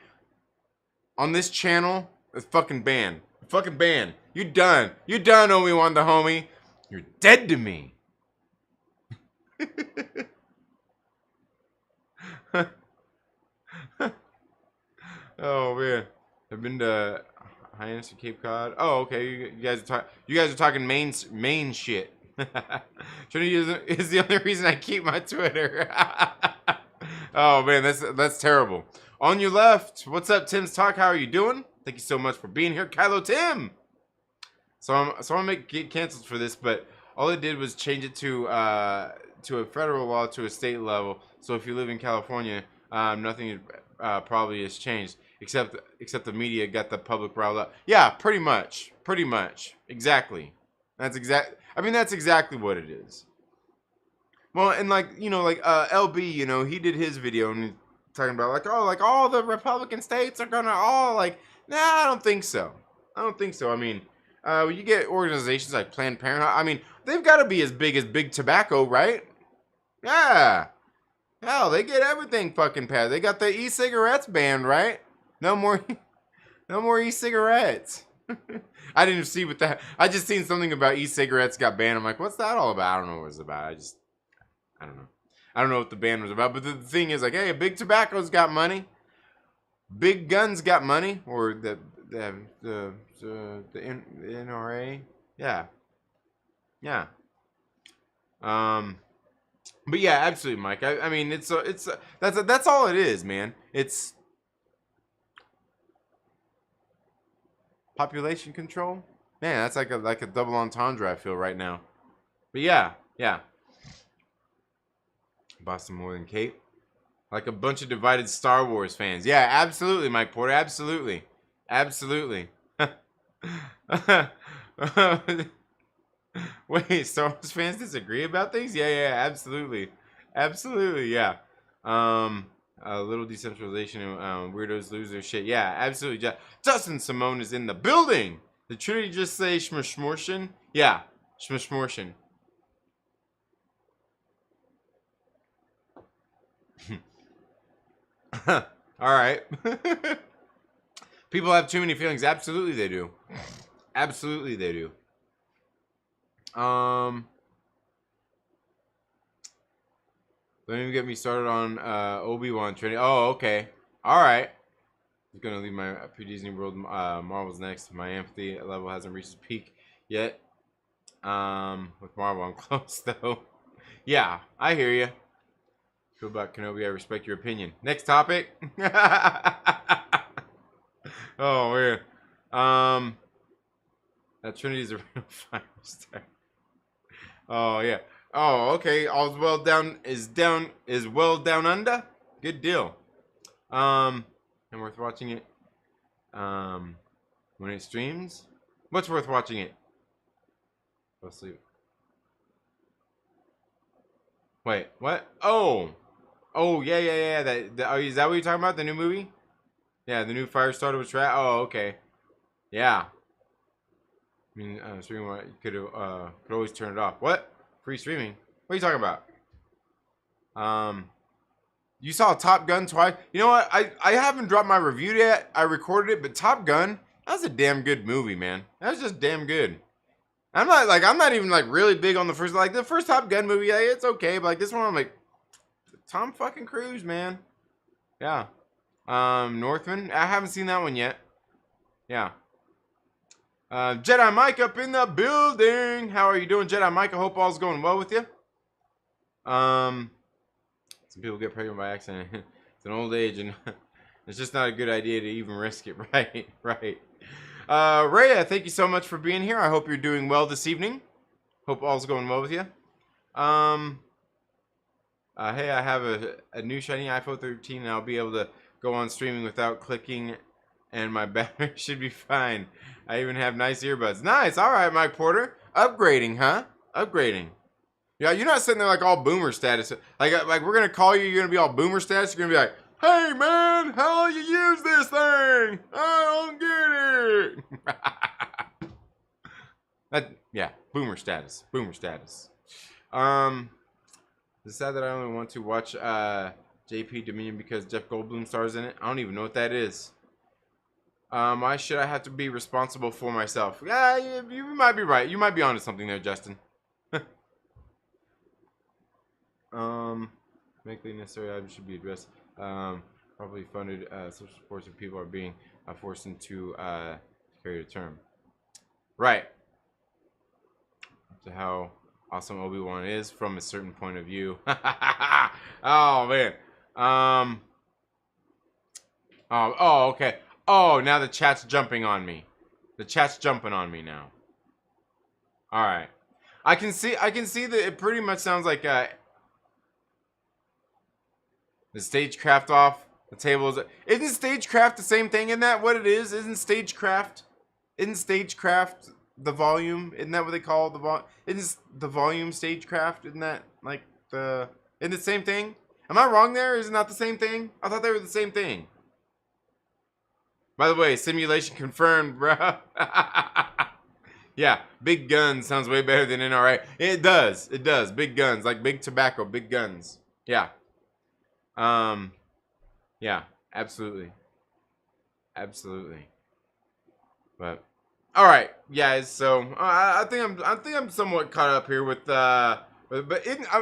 on this channel is fucking banned. Fucking banned. You done. You done, Obi-Wan the homie. You're dead to me. Oh man, I've been to Highness of Cape Cod. Oh, okay. You guys are talking main shit. Trinity is the only reason I keep my Twitter. Oh man, that's terrible. On your left, what's up, Tim's Talk? How are you doing? Thank you so much for being here, Kylo Tim. So I'm gonna get canceled for this, but all it did was change it to a federal law to a state level. So if you live in California, nothing probably has changed, except the media got the public riled up. Yeah, pretty much, exactly. That's exactly what it is. Well, and like LB, he did his video and he's talking about like all the Republican states are gonna all like. Nah, I don't think so. I mean, you get organizations like Planned Parenthood. I mean, they've got to be as big as Big Tobacco, right? Yeah. Hell, they get everything fucking passed. They got the e-cigarettes banned, right? No more e-cigarettes. I didn't see what that. I just seen something about e-cigarettes got banned. I'm like, what's that all about? I don't know what it's about. I don't know. I don't know what the ban was about. But the thing is, like, hey, Big Tobacco's got money. Big Guns got money, or the NRA. Yeah. But yeah, absolutely, Mike. I mean, that's all it is, man. It's population control. Man, that's like a double entendre I feel right now. But yeah. Boston more than Cape. Like a bunch of divided Star Wars fans. Yeah, absolutely, Mike Porter. Absolutely. Wait, Star Wars fans disagree about things? Yeah, absolutely, yeah. A little decentralization and weirdos lose their shit. Yeah, absolutely. Justin Simone is in the building. Did Trinity just say schmishmortion? Yeah, schmishmortion. All right. People have too many feelings. Absolutely they do. Don't even get me started on Obi-Wan training. Oh, okay. All right. I'm gonna leave my pre-Disney World Marvels next. My empathy level hasn't reached its peak yet. With Marvel, I'm close though. Yeah, I hear you. Feel about Kenobi. I respect your opinion. Next topic. Oh man. That Trinity's a real 5-star. Oh yeah. Oh, okay. All's well down is well down under. Good deal. And worth watching it. When it streams. What's worth watching it? Go sleep. Wait, what? Oh, yeah. Is that what you're talking about? The new movie? Yeah, the new Firestarter with Trap. Oh, okay. Yeah. I mean, streaming. You could always turn it off. What? Free streaming? What are you talking about? You saw Top Gun twice. You know what? I haven't dropped my review yet. I recorded it, but Top Gun, that was a damn good movie, man. That was just damn good. I'm not even like really big on the first, like the first Top Gun movie. Like, it's okay, but like this one, I'm like, Tom fucking Cruise, man. Yeah. Northman. I haven't seen that one yet. Yeah. Jedi Mike up in the building. How are you doing, Jedi Mike? I hope all's going well with you. Some people get pregnant by accident. It's an old age, and it's just not a good idea to even risk it. Right. Rhea, thank you so much for being here. I hope you're doing well this evening. Hope all's going well with you. Hey, I have a new shiny iPhone 13, and I'll be able to go on streaming without clicking, and my battery should be fine. I even have nice earbuds. Nice. All right, Mike Porter. Upgrading, huh? Upgrading. Yeah, you're not sitting there like all boomer status. Like we're going to call you. You're going to be all boomer status. You're going to be like, hey, man, how do you use this thing? I don't get it. Yeah, boomer status. Boomer status. It's sad that I only want to watch JP Dominion because Jeff Goldblum stars in it. I don't even know what that is. Why should I have to be responsible for myself? Yeah, you might be right. You might be onto something there, Justin. Medically necessary items should be addressed. Probably funded social supports if people are being forced into carry a term. Right. To how awesome Obi-Wan is from a certain point of view. Oh man. Oh, okay. Oh, now the chat's jumping on me. The chat's jumping on me now. All right. I can see that it pretty much sounds like the stagecraft off the tables. Isn't stagecraft the same thing? Isn't that what it is? Isn't stagecraft the volume? Isn't that what they call the volume? Isn't the volume stagecraft? Isn't that like the? Isn't it the same thing? Am I wrong there? Is it not the same thing? I thought they were the same thing. By the way, simulation confirmed, bro. Yeah, big guns sounds way better than NRA. It does. It does. Big guns, like big tobacco, big guns. Yeah. Yeah, absolutely. Absolutely. But all right, guys. So I think I'm somewhat caught up here with but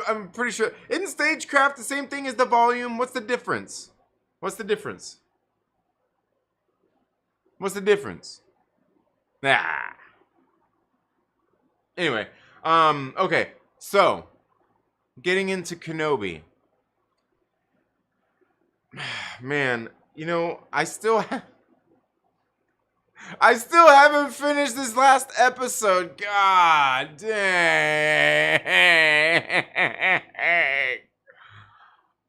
I'm pretty sure isn't stagecraft the same thing as the volume? What's the difference? What's the difference? What's the difference? Nah. Anyway, okay. So, getting into Kenobi. Man, you know, I still haven't finished this last episode. God dang.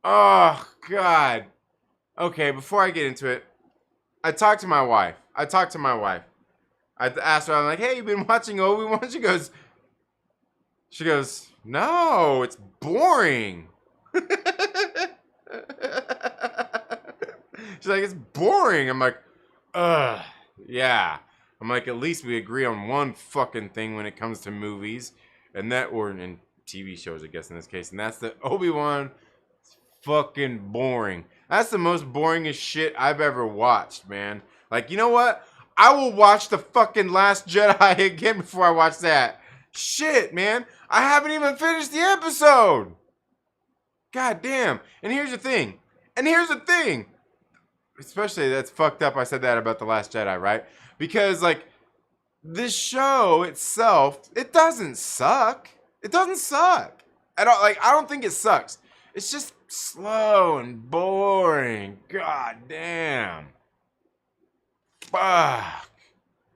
Oh, God. Okay, before I get into it, I talked to my wife. I asked her, I'm like, hey, you been watching Obi-Wan? She goes, no, it's boring. She's like, it's boring. I'm like, ugh, yeah. I'm like, at least we agree on one fucking thing when it comes to movies. And that, or in TV shows, I guess, in this case. And that's that Obi-Wan fucking boring. That's the most boringest shit I've ever watched, man. Like, you know what? I will watch the fucking Last Jedi again before I watch that. Shit, man. I haven't even finished the episode. God damn. And here's the thing. Especially that's fucked up I said that about The Last Jedi, right? Because, like, this show itself, it doesn't suck. It doesn't suck. I don't think it sucks. It's just slow and boring. God damn. Fuck.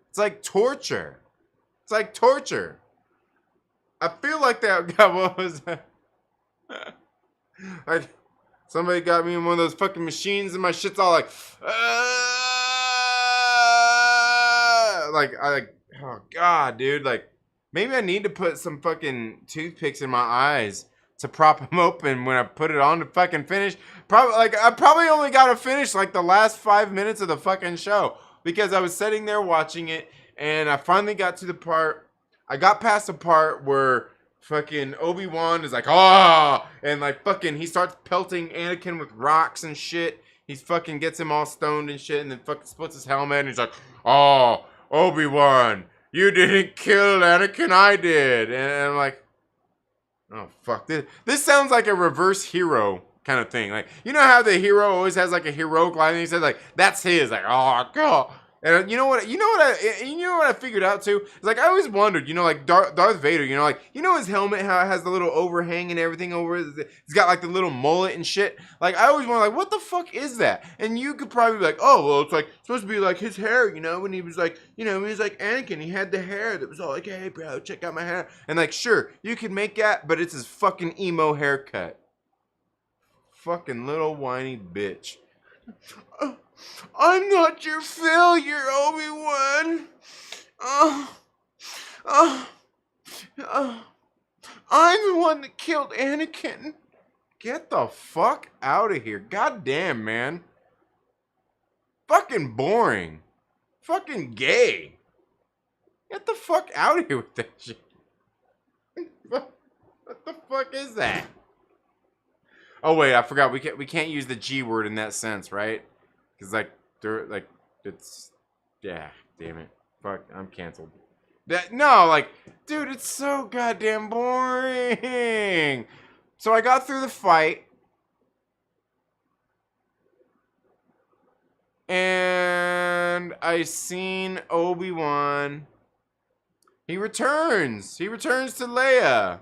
It's like torture. I feel like that. God, what was that? Like somebody got me in one of those fucking machines and my shit's all like, oh God, dude. Like maybe I need to put some fucking toothpicks in my eyes to prop them open when I put it on to fucking finish. I probably only got to finish like the last 5 minutes of the fucking show because I was sitting there watching it and I finally got to the part. I got past the part where fucking Obi-Wan is like, oh, and like fucking he starts pelting Anakin with rocks and shit. He fucking gets him all stoned and shit and then fucking splits his helmet and he's like, oh, Obi-Wan, you didn't kill Anakin, I did. And I'm like, oh, fuck. This sounds like a reverse hero kind of thing. Like, you know how the hero always has like a heroic line and he says like, that's his. Like, oh, God. And you know what I figured out too? It's like I always wondered, you know, like Darth Vader, you know, like you know his helmet, how it has the little overhang and everything over it. He's got like the little mullet and shit. Like I always wonder, like, what the fuck is that? And you could probably be like, oh, well, it's like supposed to be like his hair, you know, when he was like, you know, he was like Anakin, he had the hair that was all like, hey, bro, check out my hair. And like, sure, you could make that, but it's his fucking emo haircut. Fucking little whiny bitch. I'm not your failure, Obi-Wan. I'm the one that killed Anakin. Get the fuck out of here. God damn, man. Fucking boring. Fucking gay. Get the fuck out of here with that shit. What the fuck is that? Oh wait, I forgot. We can't use the G word in that sense, right? Because like they're like it's yeah. Damn it. Fuck. I'm canceled. No, like, dude, it's so goddamn boring. So I got through the fight. And I seen Obi-Wan. He returns. He returns to Leia.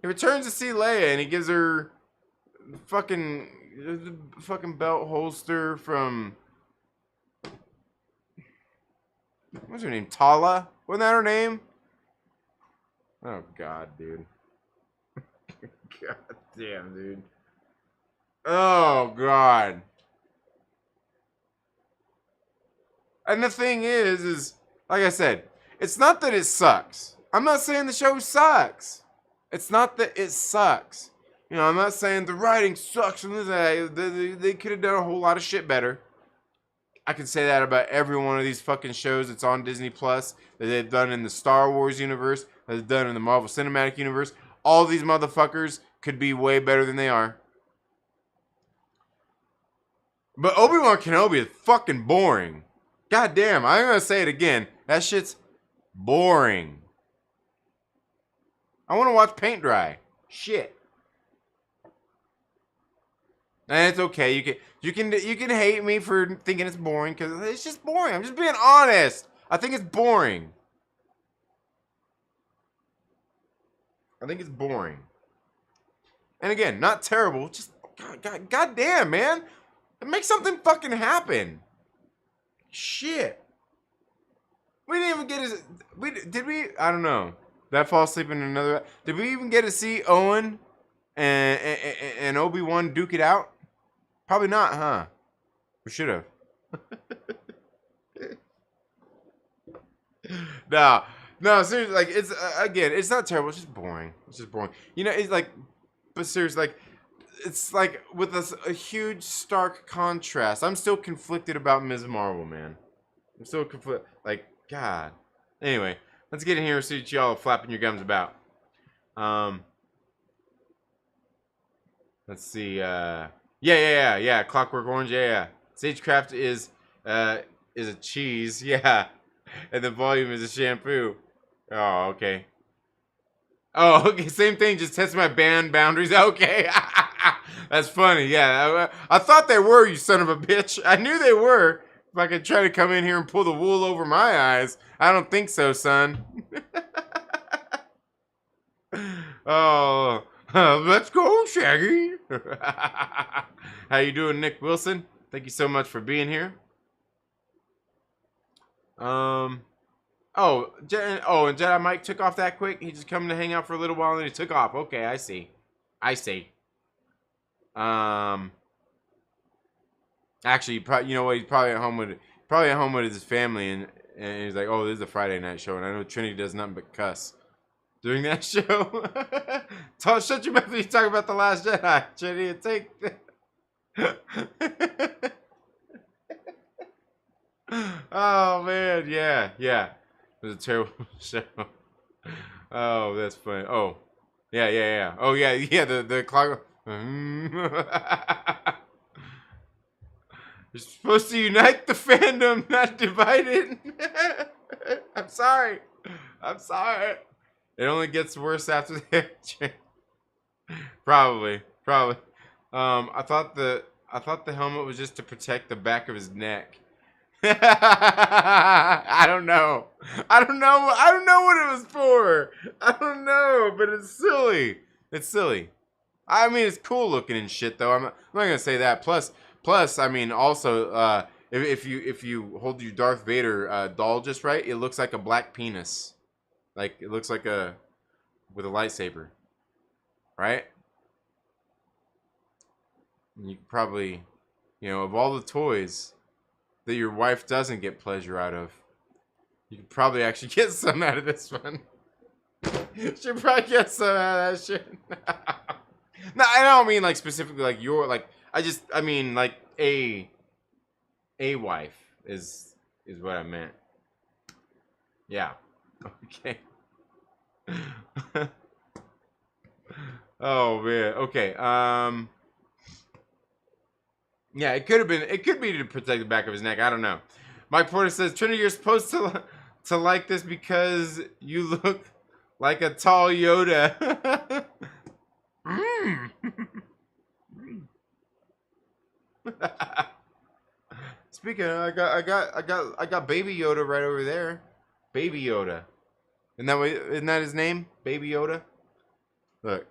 He returns to see Leia, and he gives her the fucking belt holster from, what's her name? Tala? Wasn't that her name? Oh god, dude. God damn, dude. Oh god. And the thing is like I said, it's not that it sucks. I'm not saying the show sucks. It's not that it sucks. You know, I'm not saying the writing sucks. They could have done a whole lot of shit better. I can say that about every one of these fucking shows that's on Disney Plus, that they've done in the Star Wars universe, that they've done in the Marvel Cinematic Universe. All these motherfuckers could be way better than they are. But Obi-Wan Kenobi is fucking boring. God damn, I'm gonna say it again. That shit's boring. I want to watch paint dry. Shit. And it's okay. You can hate me for thinking it's boring because it's just boring. I'm just being honest. I think it's boring. I think it's boring. And again, not terrible. Just god damn, man. Make something fucking happen. Shit. We didn't even get to... Did we? I don't know. Did I fall asleep in another... Did we even get to see Owen and Obi-Wan duke it out? Probably not, huh? We should have. No, seriously, like, it's, again, it's not terrible. It's just boring. It's just boring. You know, it's like... But seriously, like... It's like with a huge stark contrast. I'm still conflicted about Ms. Marvel, man. I'm still conflicted. Like, God. Anyway, let's get in here and see what y'all are flapping your gums about. Let's see. Yeah. Clockwork Orange. Yeah. Sagecraft is a cheese. Yeah. And the volume is a shampoo. Oh, okay. Oh, okay. Same thing. Just test my band boundaries. Okay. That's funny. Yeah. I thought they were, you son of a bitch. I knew they were. If I could try to come in here and pull the wool over my eyes. I don't think so, son. Oh, let's go, Shaggy. How you doing, Nick Wilson? Thank you so much for being here. And Jedi Mike took off that quick. He just come to hang out for a little while and then he took off. Okay, I see. Actually, you know what? He's probably at home with his family, and he's like, "Oh, this is a Friday night show," and I know Trinity does nothing but cuss during that show. Shut your mouth when you talk about The Last Jedi, Trinity. Take. Oh man, yeah. It was a terrible show. Oh, that's funny. Oh, yeah. Oh yeah. The clock. You're supposed to unite the fandom, not divide it. I'm sorry. It only gets worse after that. Probably. I thought the helmet was just to protect the back of his neck. I don't know what it was for. I don't know, but it's silly. I mean, it's cool looking and shit, though. I'm not gonna say that. Plus, I mean, also, if you hold your Darth Vader doll just right, it looks like a black penis. Like it looks like with a lightsaber, right? And you probably, of all the toys that your wife doesn't get pleasure out of, you could probably actually get some out of this one. She'll probably get some out of that shit. No, I don't mean like specifically like your like. I mean like a wife is what I meant. Yeah. Okay. Oh man. Okay. Yeah, it could have been. It could be to protect the back of his neck. I don't know. Mike Porter says, Trinity, you're supposed to like this because you look like a tall Yoda. Mm. Speaking of, I got Baby Yoda right over there. Baby Yoda. Isn't that his name? Baby Yoda. Look.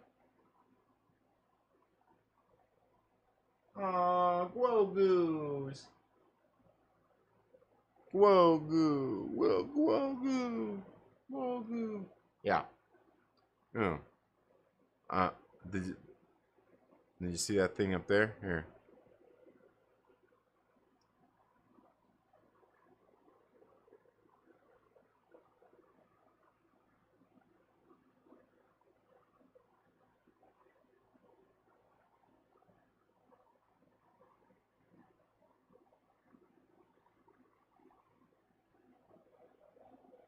Aw, Grogu's. Grogu. Grogu. Grogu. Yeah. Oh. Uh, did you, did you see that thing up there? Here.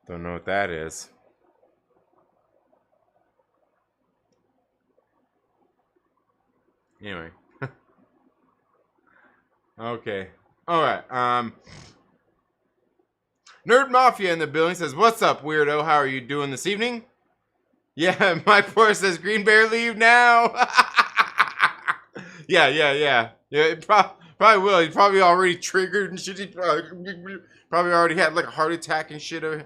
Don't know what that is. Anyway. Okay. All right. Nerd Mafia in the building says, "What's up, weirdo? How are you doing this evening?" Yeah, my poor says, "Green Bear, leave now." Yeah. It probably will. He's probably already triggered and shit. He probably already had like a heart attack and shit.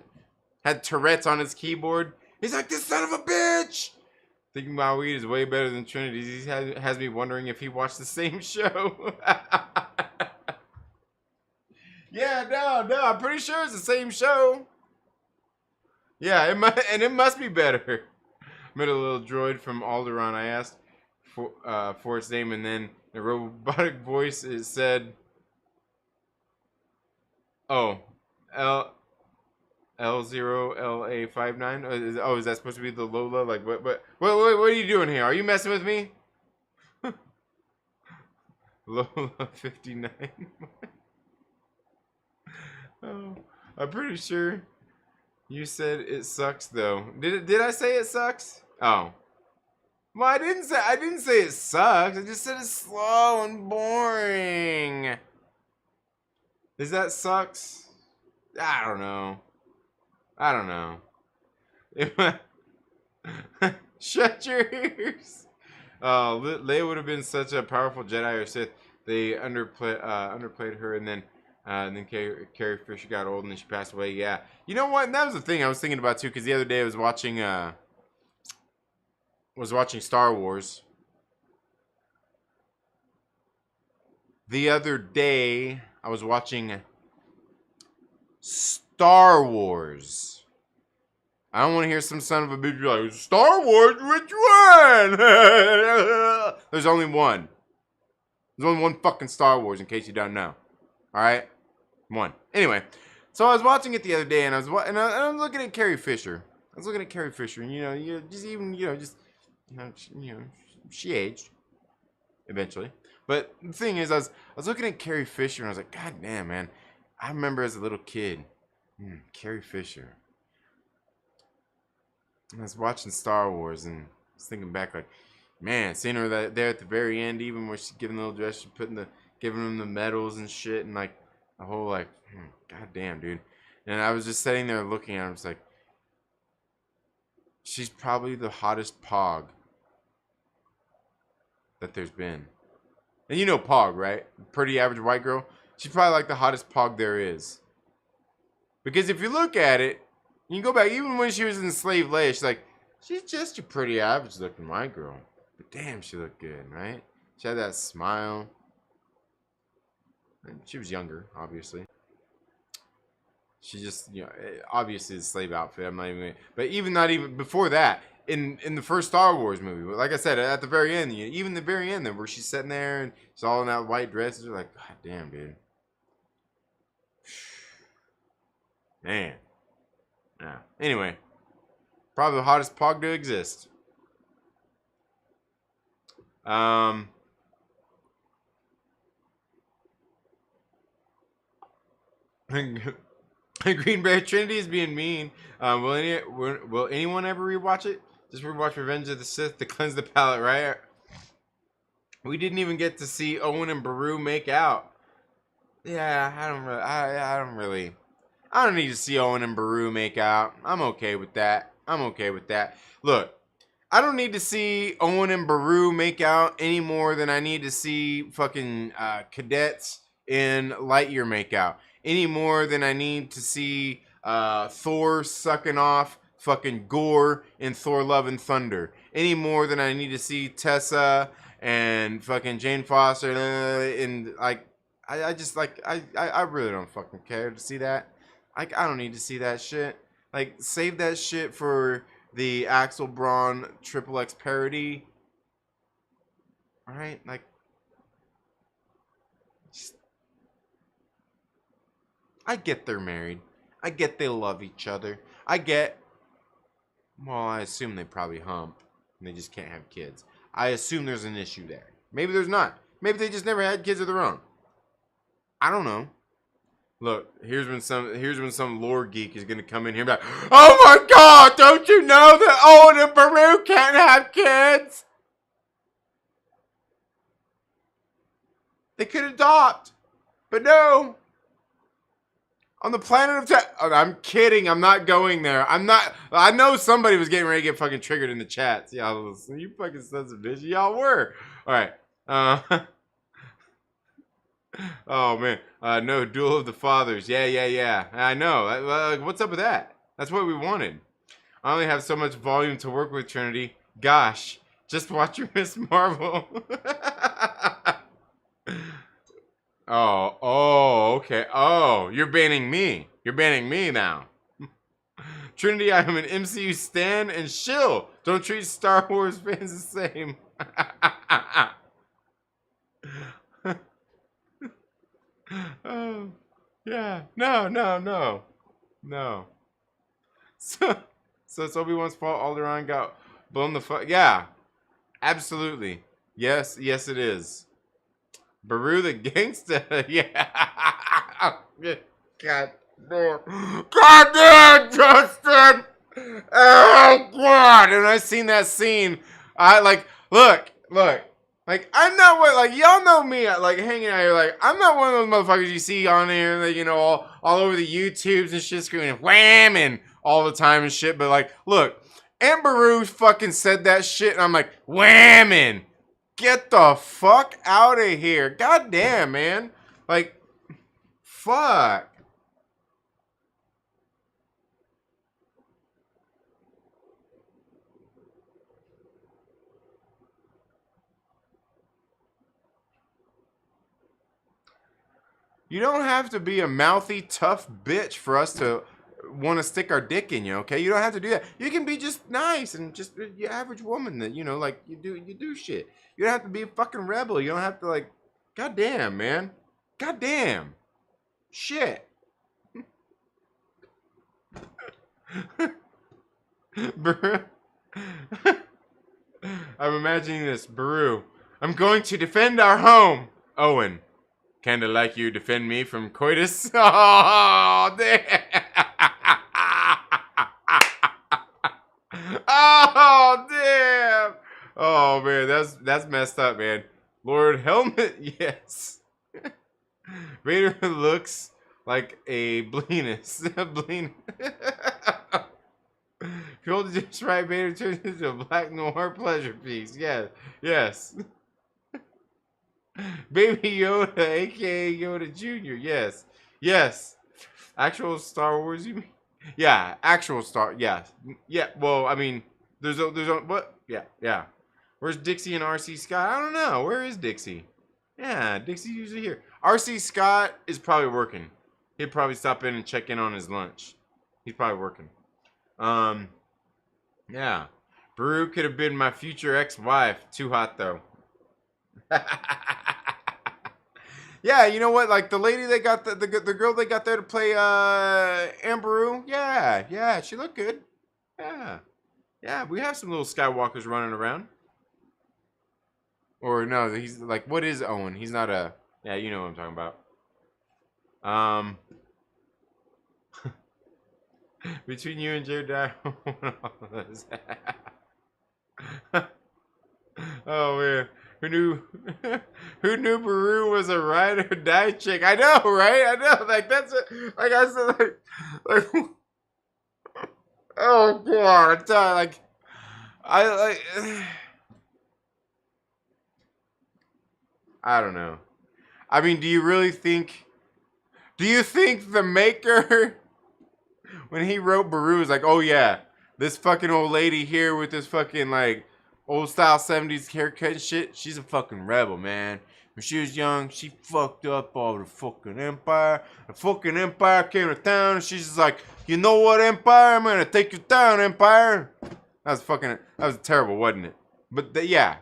Had Tourette's on his keyboard. He's like, "This son of a bitch." Thinking about weed is way better than Trinity's. He has me wondering if he watched the same show. Yeah, no, I'm pretty sure it's the same show. Yeah, it must be better. Met a little droid from Alderaan. I asked for its name, and then the robotic voice it said, "Oh, L0LA59." Oh, is that supposed to be the Lola? Like, what are you doing here? Are you messing with me? Lola 59. Oh, I'm pretty sure you said it sucks though. Did I say it sucks? Oh. Well, I didn't say it sucks. I just said it's slow and boring. Is that sucks? I don't know. I don't know. Shut your ears. Leia would have been such a powerful Jedi or Sith. They underplayed her, and then Carrie Fisher got old and then she passed away. Yeah, you know what? And that was the thing I was thinking about too. Because the other day I was watching Star Wars. The other day I was watching Star Wars. I don't want to hear some son of a bitch be like, Star Wars, which one? There's only one. There's only one fucking Star Wars, in case you don't know. All right, one. Anyway, so I was watching it the other day, and I was looking at Carrie Fisher. And she aged eventually. But the thing is, I was looking at Carrie Fisher, and I was like, God damn, man. I remember as a little kid, Carrie Fisher. I was watching Star Wars and I was thinking back, like, man, seeing her there at the very end, even where she's giving the little dress, she's giving them the medals and shit, and like the whole like, god damn, dude. And I was just sitting there looking at her, I was like, she's probably the hottest Pog that there's been. And you know Pog, right? Pretty average white girl. She's probably like the hottest Pog there is. Because if you look at it, you can go back, even when she was in Slave Leia, she's just a pretty average looking white girl. But damn, she looked good, right? She had that smile. And she was younger, obviously. She just, obviously the slave outfit. I'm not even, but not even before that, in the first Star Wars movie, like I said, at the very end, even the very end, where she's sitting there and she's all in that white dress, you're like, God damn, dude. Man. Yeah. Anyway, probably the hottest Pog to exist. Green Bear Trinity is being mean. Will anyone ever rewatch it? Just rewatch Revenge of the Sith to cleanse the palate, right? We didn't even get to see Owen and Beru make out. Yeah, I don't need to see Owen and Beru make out. I'm okay with that. Look, I don't need to see Owen and Beru make out any more than I need to see fucking cadets in Lightyear make out. Any more than I need to see Thor sucking off fucking Gore in Thor Love and Thunder. Any more than I need to see Tessa and fucking Jane Foster in like I really don't fucking care to see that. I don't need to see that shit. Like, save that shit for the Axel Braun Triple X parody. Alright? Like, just, I get they're married. I get they love each other. Well, I assume they probably hump. And they just can't have kids. I assume there's an issue there. Maybe there's not. Maybe they just never had kids of their own. I don't know. Look, here's when some lore geek is gonna come in here and be like, "Oh my God! Don't you know that Owen and Beru can't have kids? They could adopt, but no. On the planet of I'm kidding. I'm not going there. I know somebody was getting ready to get fucking triggered in the chats. Y'all, you fucking sons of bitches. Y'all were. All right. Oh man, no, Duel of the Fathers. Yeah. I know. What's up with that? That's what we wanted. I only have so much volume to work with, Trinity. Gosh, just watch your Miss Marvel. Okay. Oh, you're banning me. You're banning me now. Trinity, I am an MCU stan and shill. Don't treat Star Wars fans the same. Oh, yeah. No. So it's Obi-Wan's fault Alderaan got blown the fuck. Yeah, absolutely. Yes, it is. Beru the gangsta. Yeah. God damn, Justin. Oh, God. And I seen that scene. I like, look. Like, I'm not what, like, y'all know me, like, hanging out here, like, I'm not one of those motherfuckers you see on here, like, you know, all over the YouTubes and shit, screaming whamming all the time and shit, but, like, look, Aunt Beru fucking said that shit, and I'm like, whamming, get the fuck out of here, god damn, man, like, fuck. You don't have to be a mouthy, tough bitch for us to want to stick our dick in you, okay? You don't have to do that. You can be just nice and just your average woman that, you know, like, you do shit. You don't have to be a fucking rebel. You don't have to, like, goddamn, man. Goddamn. Shit. I'm imagining this. Beru. I'm going to defend our home. Owen. Kinda like you defend me from coitus. Oh, damn. Oh, damn. Oh, man, that's messed up, man. Lord Helmet, yes. Vader looks like a bleenus. If you hold it just right, Vader turns into a black noir pleasure piece. Yes. Baby Yoda, aka Yoda Jr. Yes. Actual Star Wars, you mean? Yeah, actual Star. Yeah. Well, I mean, there's what? Yeah. Where's Dixie and RC Scott? I don't know. Where is Dixie? Yeah, Dixie's usually here. RC Scott is probably working. He'd probably stop in and check in on his lunch. He's probably working. Yeah. Beru could have been my future ex-wife. Too hot though. Yeah, you know what? Like the lady they got the girl they got there to play Beru. Yeah, she looked good. Yeah, we have some little Skywalkers running around. Or no, he's like, what is Owen? He's not a. Yeah, you know what I'm talking about. Between you and Jared Dyer. Oh man, who knew? Who knew Baru was a ride or die chick? I know, right? I know. Like that's it. Like I said, like oh god, I'm telling you, like I like. I don't know. I mean, do you really think? Do you think the maker, when he wrote Baru, was like, oh yeah, this fucking old lady here with this fucking like old style 70s haircut and shit, she's a fucking rebel, man. When she was young, she fucked up all the fucking empire. The fucking empire came to town, and she's just like, you know what, empire? I'm gonna take you down, empire. That was terrible, wasn't it? But yeah.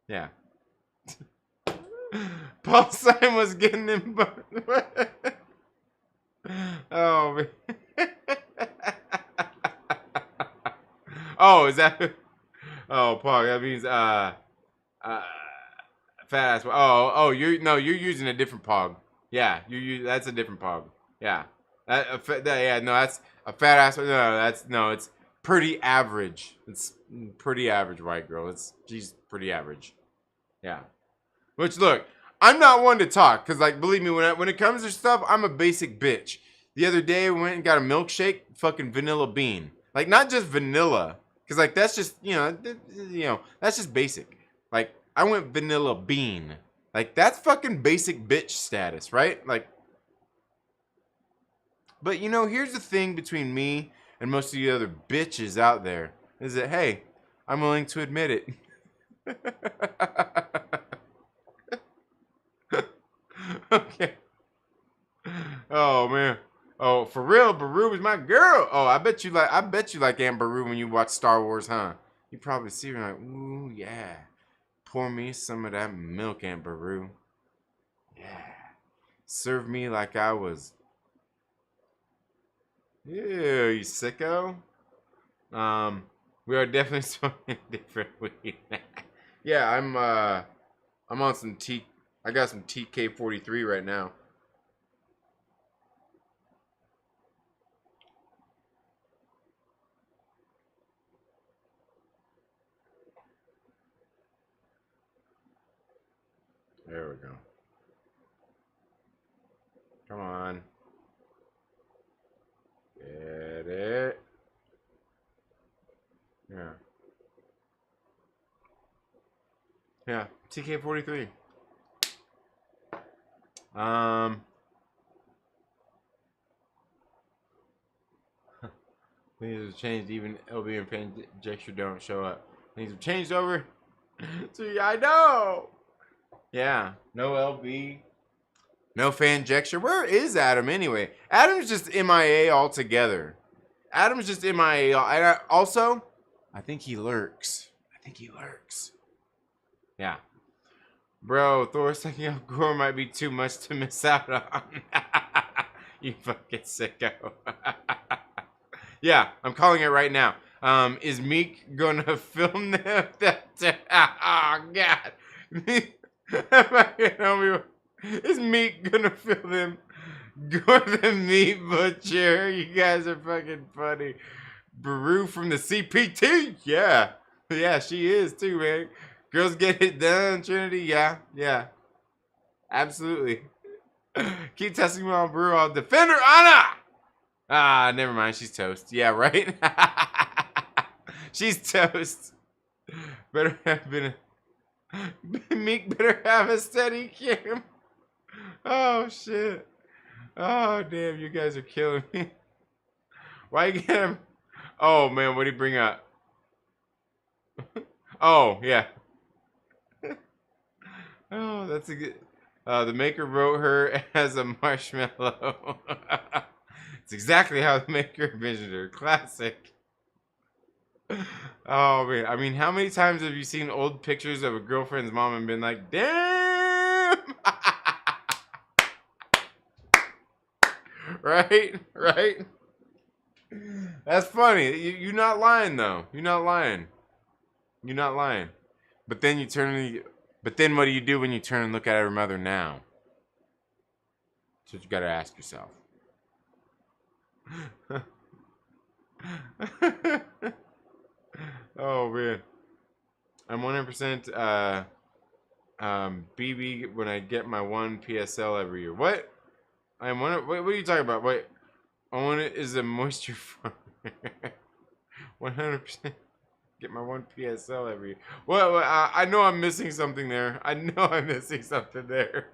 Yeah. Paul Simon was getting him. Oh man. Oh, is that? Oh, Paul. That means fat ass. You're using a different pog. Yeah, that's a different pog. Yeah, that's a fat ass. It's pretty average. It's pretty average white girl. She's pretty average. Yeah. Which look, I'm not one to talk because like believe me, when it comes to stuff, I'm a basic bitch. The other day, we went and got a milkshake, fucking vanilla bean. Like not just vanilla, because like that's just that's just basic. Like I went vanilla bean. Like that's fucking basic bitch status, right? Like, but here's the thing between me and most of the other bitches out there is that hey, I'm willing to admit it. Okay. Oh man. Oh, for real, Baru is my girl. Oh, I bet you like Aunt Baru when you watch Star Wars, huh? You probably see her like, ooh yeah. Pour me some of that milk, Aunt Baru. Yeah. Serve me like I was. Ew, you sicko. We are definitely smoking different weed. Yeah, I'm on some T. I got some TK43 right now. There we go. Come on. Get it. Yeah. Yeah. TK43. Things have changed. Even LB and Fanjecture don't show up. Things have changed over. See, I know. Yeah. No LB. No Fanjecture. Where is Adam anyway? Adam's just MIA altogether. Adam's just MIA. And I think he lurks. Yeah. Bro, Thor sucking up Gore might be too much to miss out on. You fucking sicko. Yeah, I'm calling it right now. Is Meek gonna film that? Oh God. Is Meek gonna film them? Gore the Meat Butcher. You guys are fucking funny. Baru from the CPT. Yeah. Yeah, she is too, man. Girls get it done, Trinity. Yeah. Absolutely. Keep testing me on Baru. I'll defend her. Anna! Ah, never mind. She's toast. Yeah, right? She's toast. Better have been Meek better have a steady cam. Oh, shit. Oh, damn. You guys are killing me. Why you get him? Oh, man. What did he bring up? Oh, yeah. Oh, that's a good... the maker wrote her as a marshmallow. It's exactly how the maker envisioned her. Classic. Oh, man. I mean, how many times have you seen old pictures of a girlfriend's mom and been like, damn! Right? That's funny. You're not lying, though. You're not lying. But then what do you do when you turn and look at her mother now? That's what you got to ask yourself. Oh man, I'm 100% BB when I get my 1 PSL every year. What? I'm one. What are you talking about? Wait, own it is a moisture farmer. 100% get my 1 PSL every year. Well, I know I'm missing something there. I know I'm missing something there.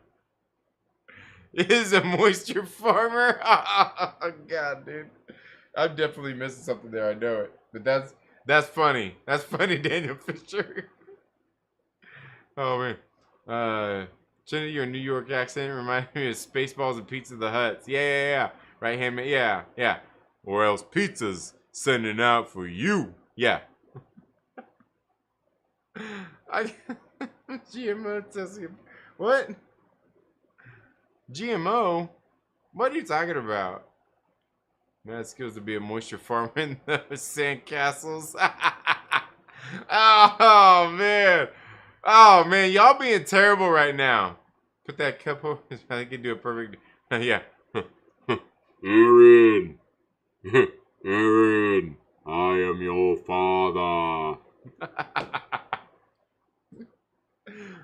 It is a moisture farmer. Oh God, dude. I'm definitely missing something there. I know it. But that's funny. That's funny, Daniel Fisher. Oh man. Jenny, your New York accent reminded me of Spaceballs and Pizza the Huts. Yeah. Right hand man. Yeah. Or else pizza's sending out for you. Yeah. GMO testing. What? GMO? What are you talking about? That skills to be a moisture farmer in the sandcastles. Oh man, y'all being terrible right now. Put that cup over. I can do a perfect. Yeah. Aaron, Aaron, I am your father.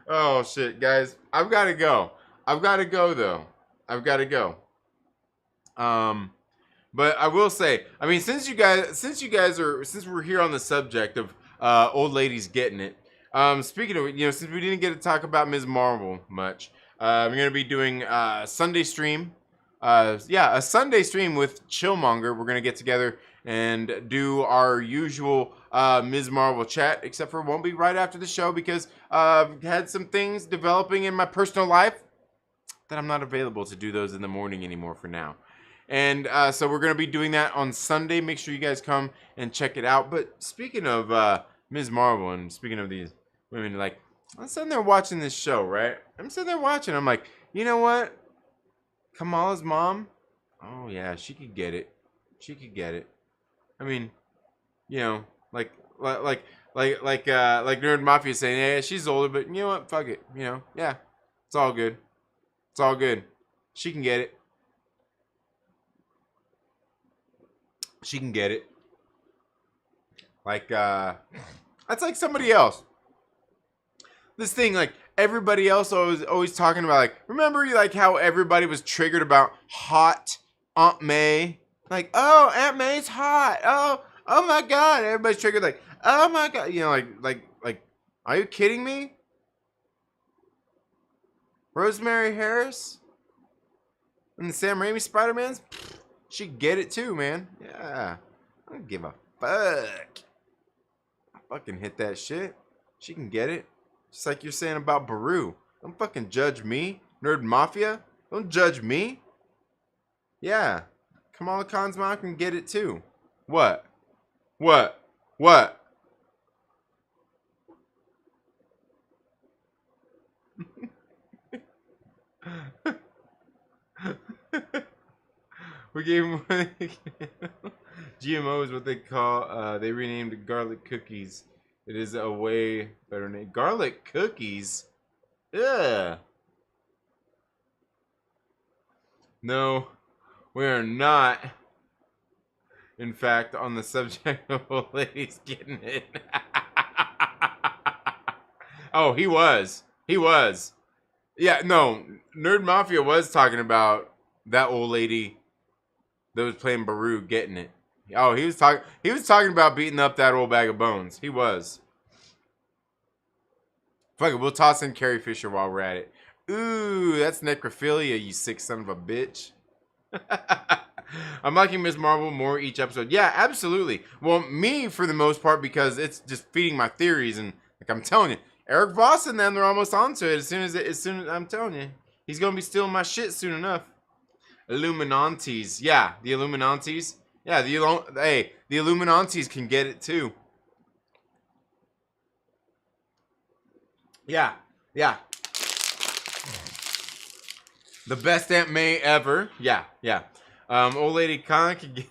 Oh shit, guys, I've got to go. Though. I've got to go. But I will say, I mean, since we're here on the subject of old ladies getting it. Speaking of, since we didn't get to talk about Ms. Marvel much, I'm gonna be doing a Sunday stream. A Sunday stream with Chillmonger. We're gonna get together and do our usual Ms. Marvel chat, except for it won't be right after the show because I've had some things developing in my personal life that I'm not available to do those in the morning anymore for now. And so we're going to be doing that on Sunday. Make sure you guys come and check it out. But speaking of Ms. Marvel and speaking of these women, like, I'm sitting there watching this show, right? I'm sitting there watching. I'm like, you know what? Kamala's mom? Oh, yeah, she could get it. I mean, like Nerd Mafia saying, yeah, she's older, but you know what? Fuck it. Yeah, it's all good. She can get it. Like, that's like somebody else. This thing, like, everybody else always talking about, like, remember, like, how everybody was triggered about hot Aunt May? Like, oh, Aunt May's hot. Oh my God. Everybody's triggered, like, oh my God. Like, are you kidding me? Rosemary Harris? And the Sam Raimi Spider-Mans? She get it too, man. Yeah. I don't give a fuck. I fucking hit that shit. She can get it. Just like you're saying about Baru. Don't fucking judge me. Nerd Mafia. Don't judge me. Yeah. Kamala Khan's mom can get it too. What? We gave him GMO is what they call, they renamed garlic cookies. It is a way better name. Garlic cookies? Ugh. No, we are not, in fact, on the subject of old ladies getting it. Oh, he was. Yeah, no, Nerd Mafia was talking about that old lady that was playing Baru getting it. Oh, he was talking about beating up that old bag of bones. He was. Fuck it, we'll toss in Carrie Fisher while we're at it. Ooh, that's necrophilia, you sick son of a bitch. I'm liking Ms. Marvel more each episode. Yeah, absolutely. Well, me for the most part because it's just feeding my theories and like I'm telling you, Eric Voss and them, they're almost onto it. As soon as I'm telling you, he's gonna be stealing my shit soon enough. Illuminantes, yeah, the Illuminantes, yeah, the Illuminantes can get it too. Yeah. The best Aunt May ever. Yeah. Old Lady Khan can get.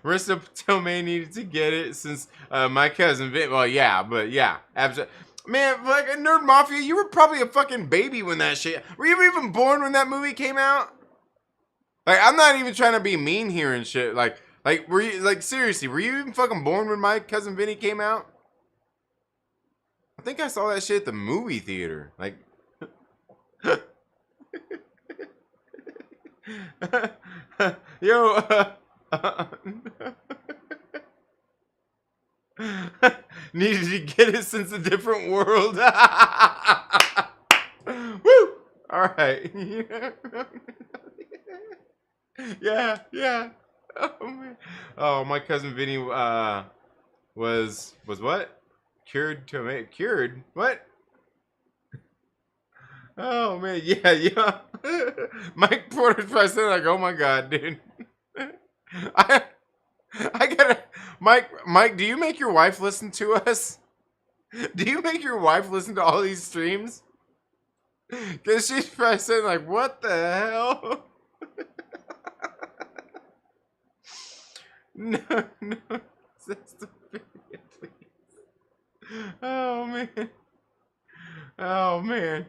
Marissa Tomei needed to get it since my cousin Vin. Well, yeah, absolutely. Man, like a Nerd Mafia, you were probably a fucking baby when that shit. Were you even born when that movie came out? Like, I'm not even trying to be mean here and shit. Like, were you, like, seriously, were you even fucking born when My Cousin Vinny came out? I think I saw that shit at the movie theater. Like, yo, needed to get it since a different world. Woo! All right. Yeah, yeah. Oh man. Oh, My Cousin Vinny was what? Cured? What? Oh man, yeah, yeah. Mike Porter's probably saying like, "Oh my god, dude." I I gotta Mike. Do you make your wife listen to us? Do you make your wife listen to all these streams? Cause she's probably saying like, "What the hell?" No, no. That's the video, please. Oh man. Oh man.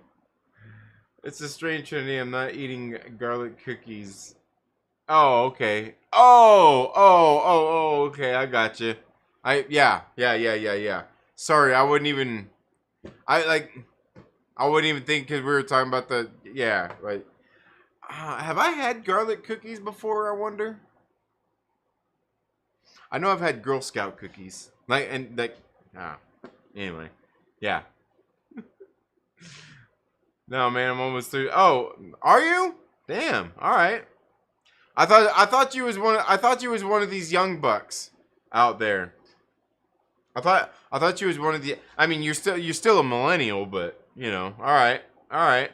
It's a strange trinity. I'm not eating garlic cookies. Oh, okay. Okay. I got you. Yeah. Sorry, I wouldn't even. I like. I wouldn't even think because we were talking about the. Yeah, like. Have I had garlic cookies before? I wonder. I know I've had Girl Scout cookies. Like and like. Anyway, yeah. No, man, I'm almost through. Oh, are you? Damn. All right. I thought you was one of these young bucks out there. I thought you was one of the. I mean, you're still a millennial, but you know. All right.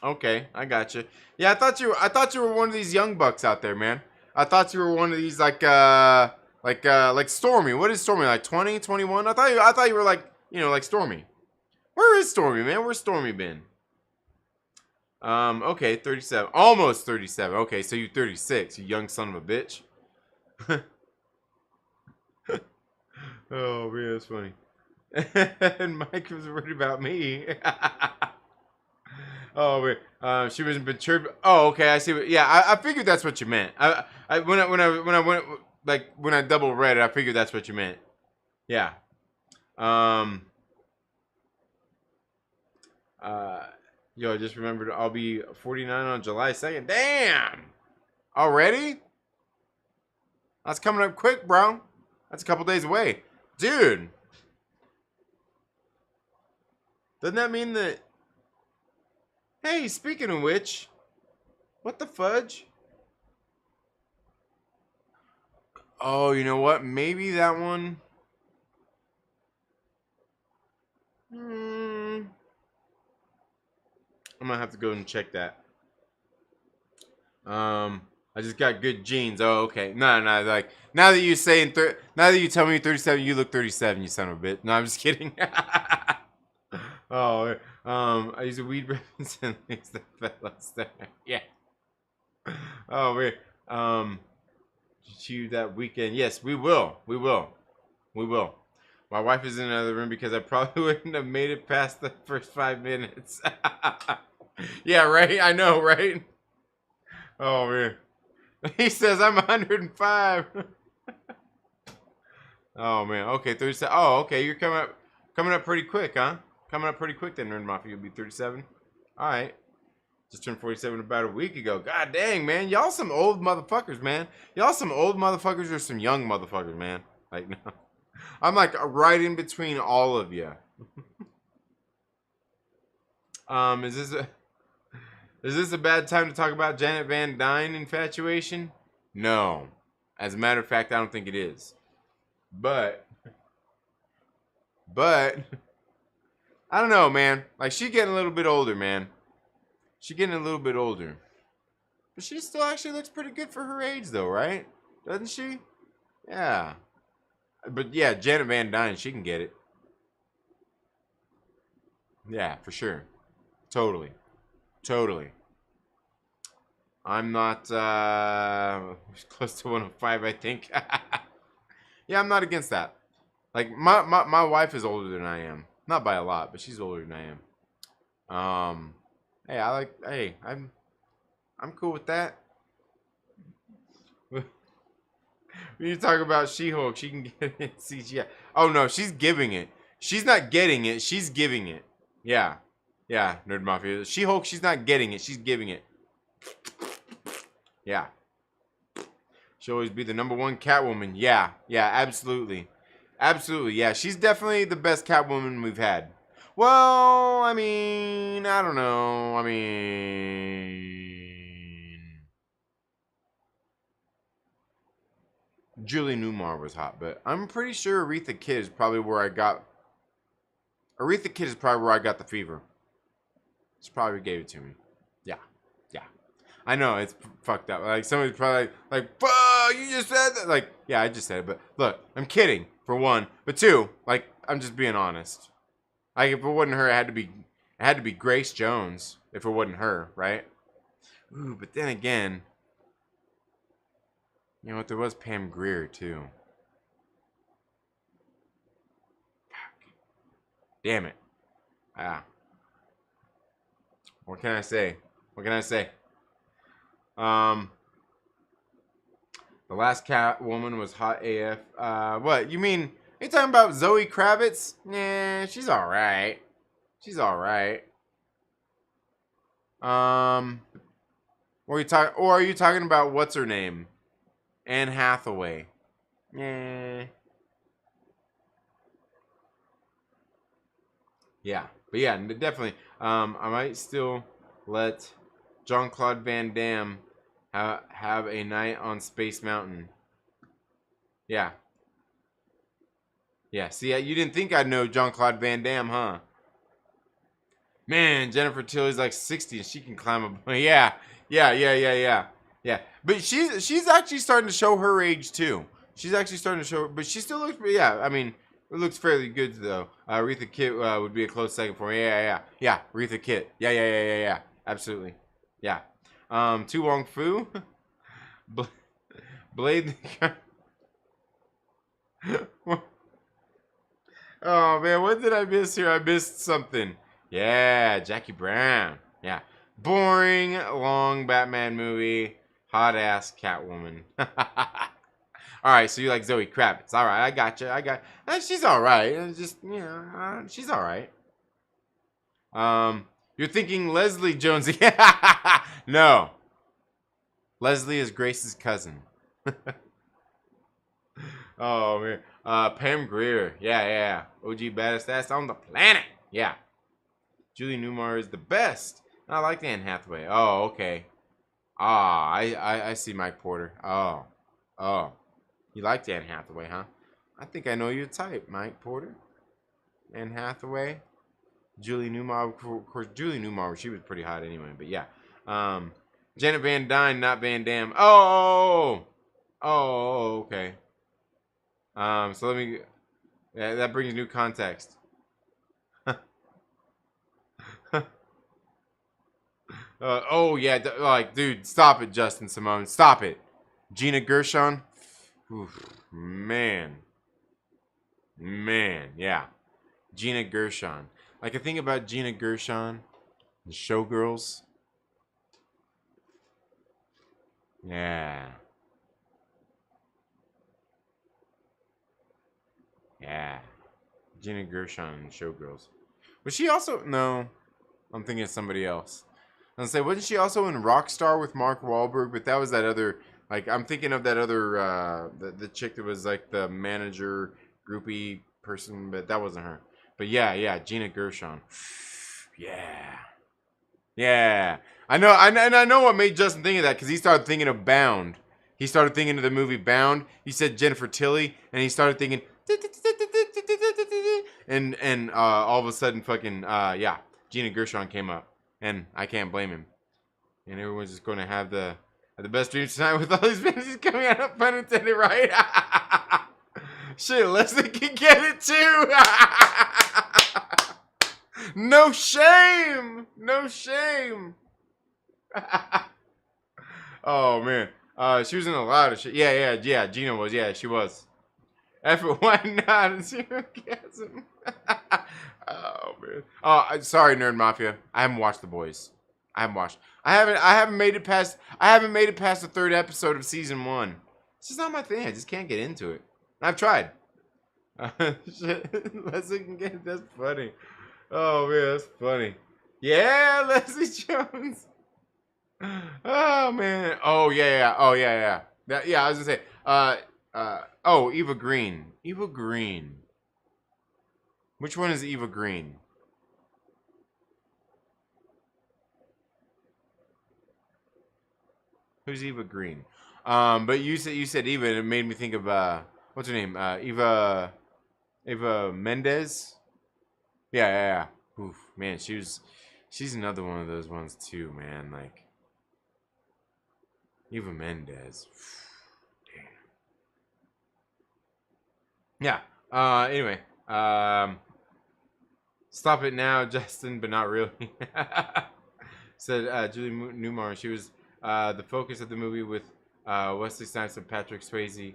Okay, I got you. Yeah, I thought you were one of these young bucks out there, man. I thought you were one of these like Stormy. What is Stormy like? 20, 21? I thought you were like like Stormy. Where is Stormy, man? Where's Stormy been? Okay, 37. Almost 37. Okay, so you're 36, you young son of a bitch. Oh, man, that's funny. And Mike was worried about me. Oh, wait. She wasn't perturbed. Oh, okay, I see. I figured that's what you meant. When I went, like, when I double read it, I figured that's what you meant. Yeah. Yo, I just remembered I'll be 49 on July 2nd. Damn! Already? That's coming up quick, bro. That's a couple days away. Dude. Doesn't that mean that... Hey, speaking of which, what the fudge? Oh, you know what? Maybe that one... I'm gonna have to go and check that. I just got good genes. Oh, okay. No. Like now that you now that you tell me you're 37, you look 37. You son of a bitch. No, I'm just kidding. Oh, I use a weed reference and things that fellas there. Yeah. Oh wait. You that weekend? Yes, we will. We will. We will. My wife is in another room because I probably wouldn't have made it past the first 5 minutes. Yeah, right. I know, right? Oh man. He says I'm 105. Oh man. Okay, 37. Oh, okay. You're coming up pretty quick, huh? Coming up pretty quick then, Nerd Mafia. You'll be 37. All right. Just turned 47 about a week ago. God dang, man. Y'all some old motherfuckers, man. Y'all some old motherfuckers or some young motherfuckers, man. Like, no. I'm like right in between all of you. Is this a bad time to talk about Janet Van Dyne infatuation? No. As a matter of fact, I don't think it is. But I don't know, man. Like, she getting a little bit older, man. She getting a little bit older. But she still actually looks pretty good for her age, though, right? Doesn't she? Yeah. But yeah, Janet Van Dyne, she can get it. Yeah, for sure. Totally. I'm not close to 105, I think. Yeah, I'm not against that. Like my wife is older than I am. Not by a lot, but she's older than I am. Hey, I'm cool with that. When you talk about She-Hulk, she can get it CGI. Oh no, she's giving it. She's not getting it. She's giving it. Yeah. Yeah, Nerd Mafia. She-Hulk, she's not getting it. She's giving it. Yeah. She'll always be the #1 Catwoman. Yeah. Yeah, absolutely. Absolutely. Yeah, she's definitely the best Catwoman we've had. Well, I mean, I don't know. I mean, Julie Newmar was hot, but I'm pretty sure Aretha Kidd is probably where I got the fever. She probably gave it to me. Yeah. Yeah. I know it's fucked up. Like somebody's probably like, "Fuck, you just said that." Like, yeah, I just said it, but look, I'm kidding for one, but two, like, I'm just being honest. Like, if it wasn't her, it had to be Grace Jones. If it wasn't her, right? Ooh, but then again, you know what? There was Pam Grier too. Fuck. Damn it. Ah. What can I say? What can I say? The last Catwoman was hot AF. What? You mean, are you talking about Zoe Kravitz? Nah, she's alright. She's alright. Or are you talking about what's her name? Anne Hathaway. Yeah. Yeah. But yeah, definitely. I might still let Jean-Claude Van Damme have a night on Space Mountain. Yeah. Yeah. See, you didn't think I'd know Jean-Claude Van Damme, huh? Man, Jennifer Tilly's like 60 and she can climb a... Yeah. Yeah. But she's actually starting to show her age too. She's actually starting to show... But she still looks... Yeah, I mean... It looks fairly good though. Aretha Kitt would be a close second for me. Yeah. Aretha Kitt. Yeah. Absolutely. Yeah. Tu Wong Fu. Blade. Oh man, what did I miss here? I missed something. Yeah, Jackie Brown. Yeah. Boring, long Batman movie. Hot ass Catwoman. Alright, so you like Zoe Kravitz. Alright, I got you. She's alright. Just, you know, she's alright. You're thinking Leslie Jones. No. Leslie is Grace's cousin. Oh, man. Pam Grier. Yeah. OG baddest ass on the planet. Yeah. Julie Newmar is the best. I like Anne Hathaway. Oh, okay. I see Mike Porter. Oh. You liked Anne Hathaway, huh? I think I know your type, Mike Porter. Anne Hathaway. Julie Newmar. Of course, Julie Newmar, she was pretty hot anyway, but yeah. Janet Van Dyne, not Van Damme. Oh, okay. So let me... Yeah, that brings new context. Oh, yeah. Like, dude, stop it, Justin Simone. Stop it. Gina Gershon. Oof, man, yeah. Gina Gershon. Like, I think about Gina Gershon and Showgirls. Yeah. Gina Gershon and Showgirls. Was she also... No. I'm thinking of somebody else. I was gonna say, wasn't she also in Rockstar with Mark Wahlberg? But that was that other... Like, I'm thinking of that other, the chick that was, like, the manager, groupie person, but that wasn't her. But, yeah, Gina Gershon. Yeah. I know what made Justin think of that, because he started thinking of Bound. He started thinking of the movie Bound. He said Jennifer Tilly, and he started thinking... And all of a sudden, fucking, Gina Gershon came up. And I can't blame him. And everyone's just going to have the best dreams tonight with all these fantasies coming out, pun intended, right? Shit, Leslie can get it too. No shame. Oh man, she was in a lot of shit. Yeah. Gina was. Yeah, she was. Effort, why not? It's orgasm. Oh man. Oh, sorry, Nerd Mafia. I haven't watched The Boys. I haven't watched. I haven't made it past. I haven't made it past the 3rd episode of season 1. It's just not my thing. I just can't get into it. I've tried. Shit. Leslie can get. That's funny. Oh man, that's funny. Yeah, Leslie Jones. Oh man. Oh yeah. Oh yeah. Yeah. I was gonna say. Oh, Eva Green. Eva Green. Which one is Eva Green? Who's Eva Green? But you said Eva, and it made me think of what's her name? Eva Mendes. Yeah. Oof, man, she's another one of those ones too, man. Like Eva Mendes. Damn. Yeah. Anyway. Stop it now, Justin, but not really. Said Julie Newmar. She was the focus of the movie with Wesley Snipes and Patrick Swayze.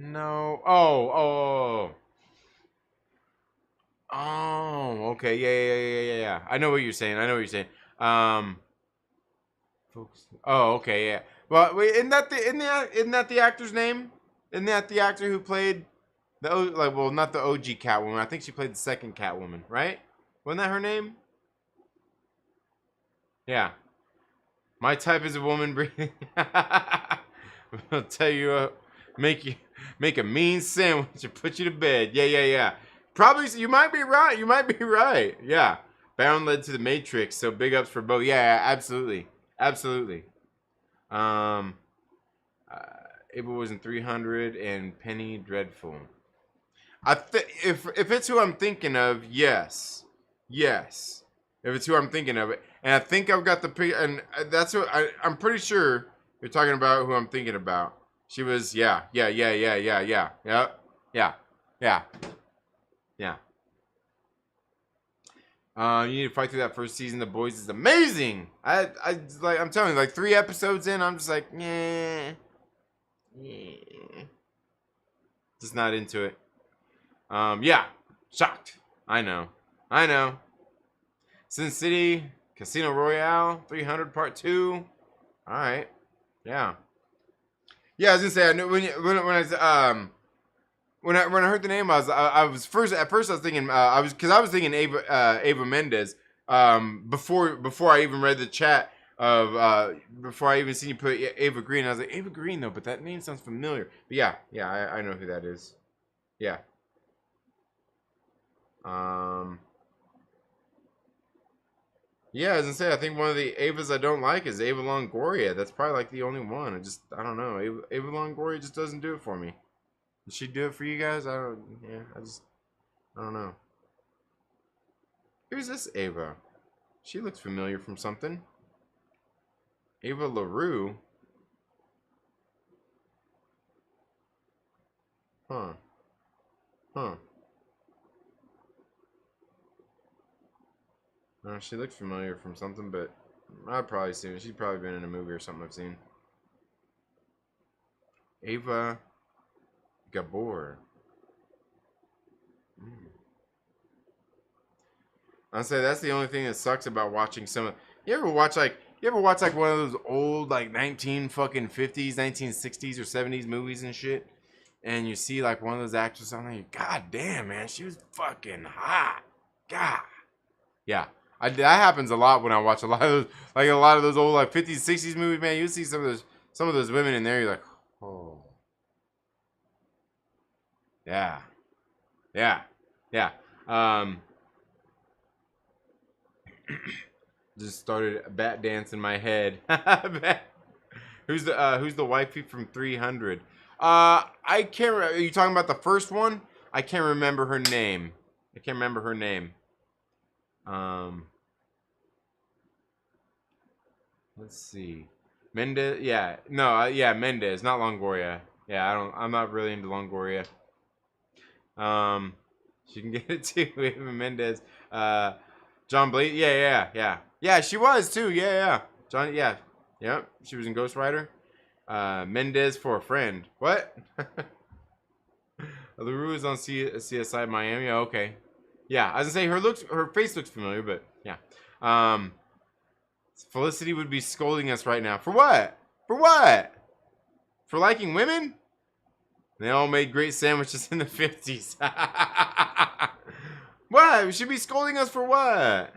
No. Oh. Okay. Yeah. I know what you're saying. Folks. Oh. Okay. Yeah. Well, wait. Isn't that the actor's name? Isn't that the actor who played well, not the OG Catwoman. I think she played the second Catwoman, right? Wasn't that her name? Yeah. My type is a woman breathing. I'll tell you, make a mean sandwich and put you to bed. Yeah. Probably, you might be right. Yeah. Bound led to the Matrix, so big ups for both. Yeah, absolutely. Abel was in 300 and Penny Dreadful. If it's who I'm thinking of, yes. If it's who I'm thinking of, and I think I've got the and that's what I'm pretty sure you're talking about who I'm thinking about. She was yeah. You need to fight through that first season. The Boys is amazing. I'm telling you, like 3 episodes in, I'm just like, yeah, just not into it. Yeah, shocked. I know. Sin City, Casino Royale, 300 Part 2. All right. Yeah. I was gonna say I knew when I heard the name, I was first I was thinking I was thinking Ava Mendes before I even read the chat of before I even seen you put Ava Green. I was like, Ava Green though, but that name sounds familiar. But yeah, I know who that is. Yeah. Yeah, I was gonna say I think one of the Avas I don't like is Ava Longoria. That's probably like the only one. I don't know. Ava Longoria just doesn't do it for me. Did she do it for you guys? I don't know. Who's this Ava? She looks familiar from something. Ava LaRue. Huh. She looks familiar from something, but I've probably seen her. She's probably been in a movie or something I've seen. Ava Gabor. I'll say that's the only thing that sucks about watching some of. You ever watch like one of those old like 1950s, 1960s or 70s movies and shit, and you see like one of those actors on there, God damn man, she was fucking hot. God. Yeah. That happens a lot when I watch a lot of those old like 50s, 60s movies, man. You see some of those women in there, you're like, oh. Yeah. Just started a bat dance in my head. Who's the wifey from 300? I can't remember. Are you talking about the first one? I can't remember her name. Let's see. Mendez. Yeah. No. Yeah. Mendez, not Longoria. Yeah. I'm not really into Longoria. She can get it too. Even Mendez. John Blade. Yeah. She was too. Yeah. John. Yeah. Yep. She was in Ghost Rider. Mendez for a friend. What? LaRue is on CSI Miami. Oh, okay. Yeah, I was gonna say her face looks familiar, but yeah. Felicity would be scolding us right now. For what? For what? For liking women? They all made great sandwiches in the 50s. What? Should be scolding us for what?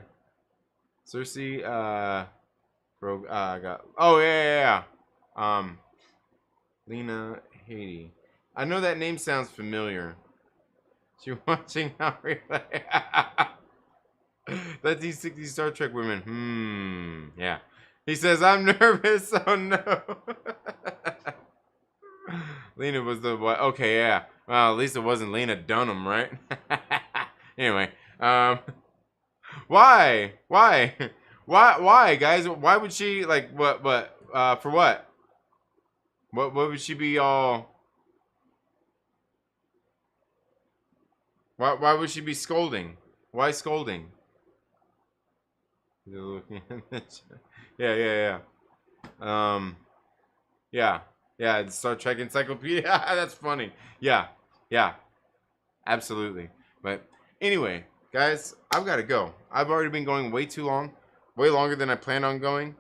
Cersei, got. Oh yeah. Lena Haiti. I know that name sounds familiar. She watching how replay. That's these 60 Star Trek women. Yeah. He says, I'm nervous. Oh no. Lena was the what? Okay, yeah. Well, at least it wasn't Lena Dunham, right? Anyway, why, guys? Why would she like what? For what? What would she be all? Why would she be scolding? Why scolding? Yeah. Yeah, Star Trek Encyclopedia. That's funny. Yeah, absolutely. But anyway, guys, I've got to go. I've already been going way too long, way longer than I planned on going.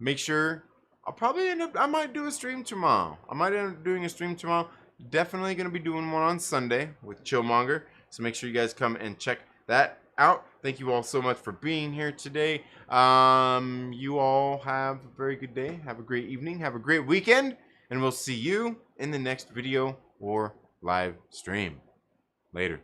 Make sure I'll probably end up. I might do a stream tomorrow. I might end up doing a stream tomorrow. Definitely gonna be doing one on Sunday with Chillmonger. So make sure you guys come and check that out. Thank you all so much for being here today. You all have a very good day. Have a great evening. Have a great weekend. And we'll see you in the next video or live stream. Later.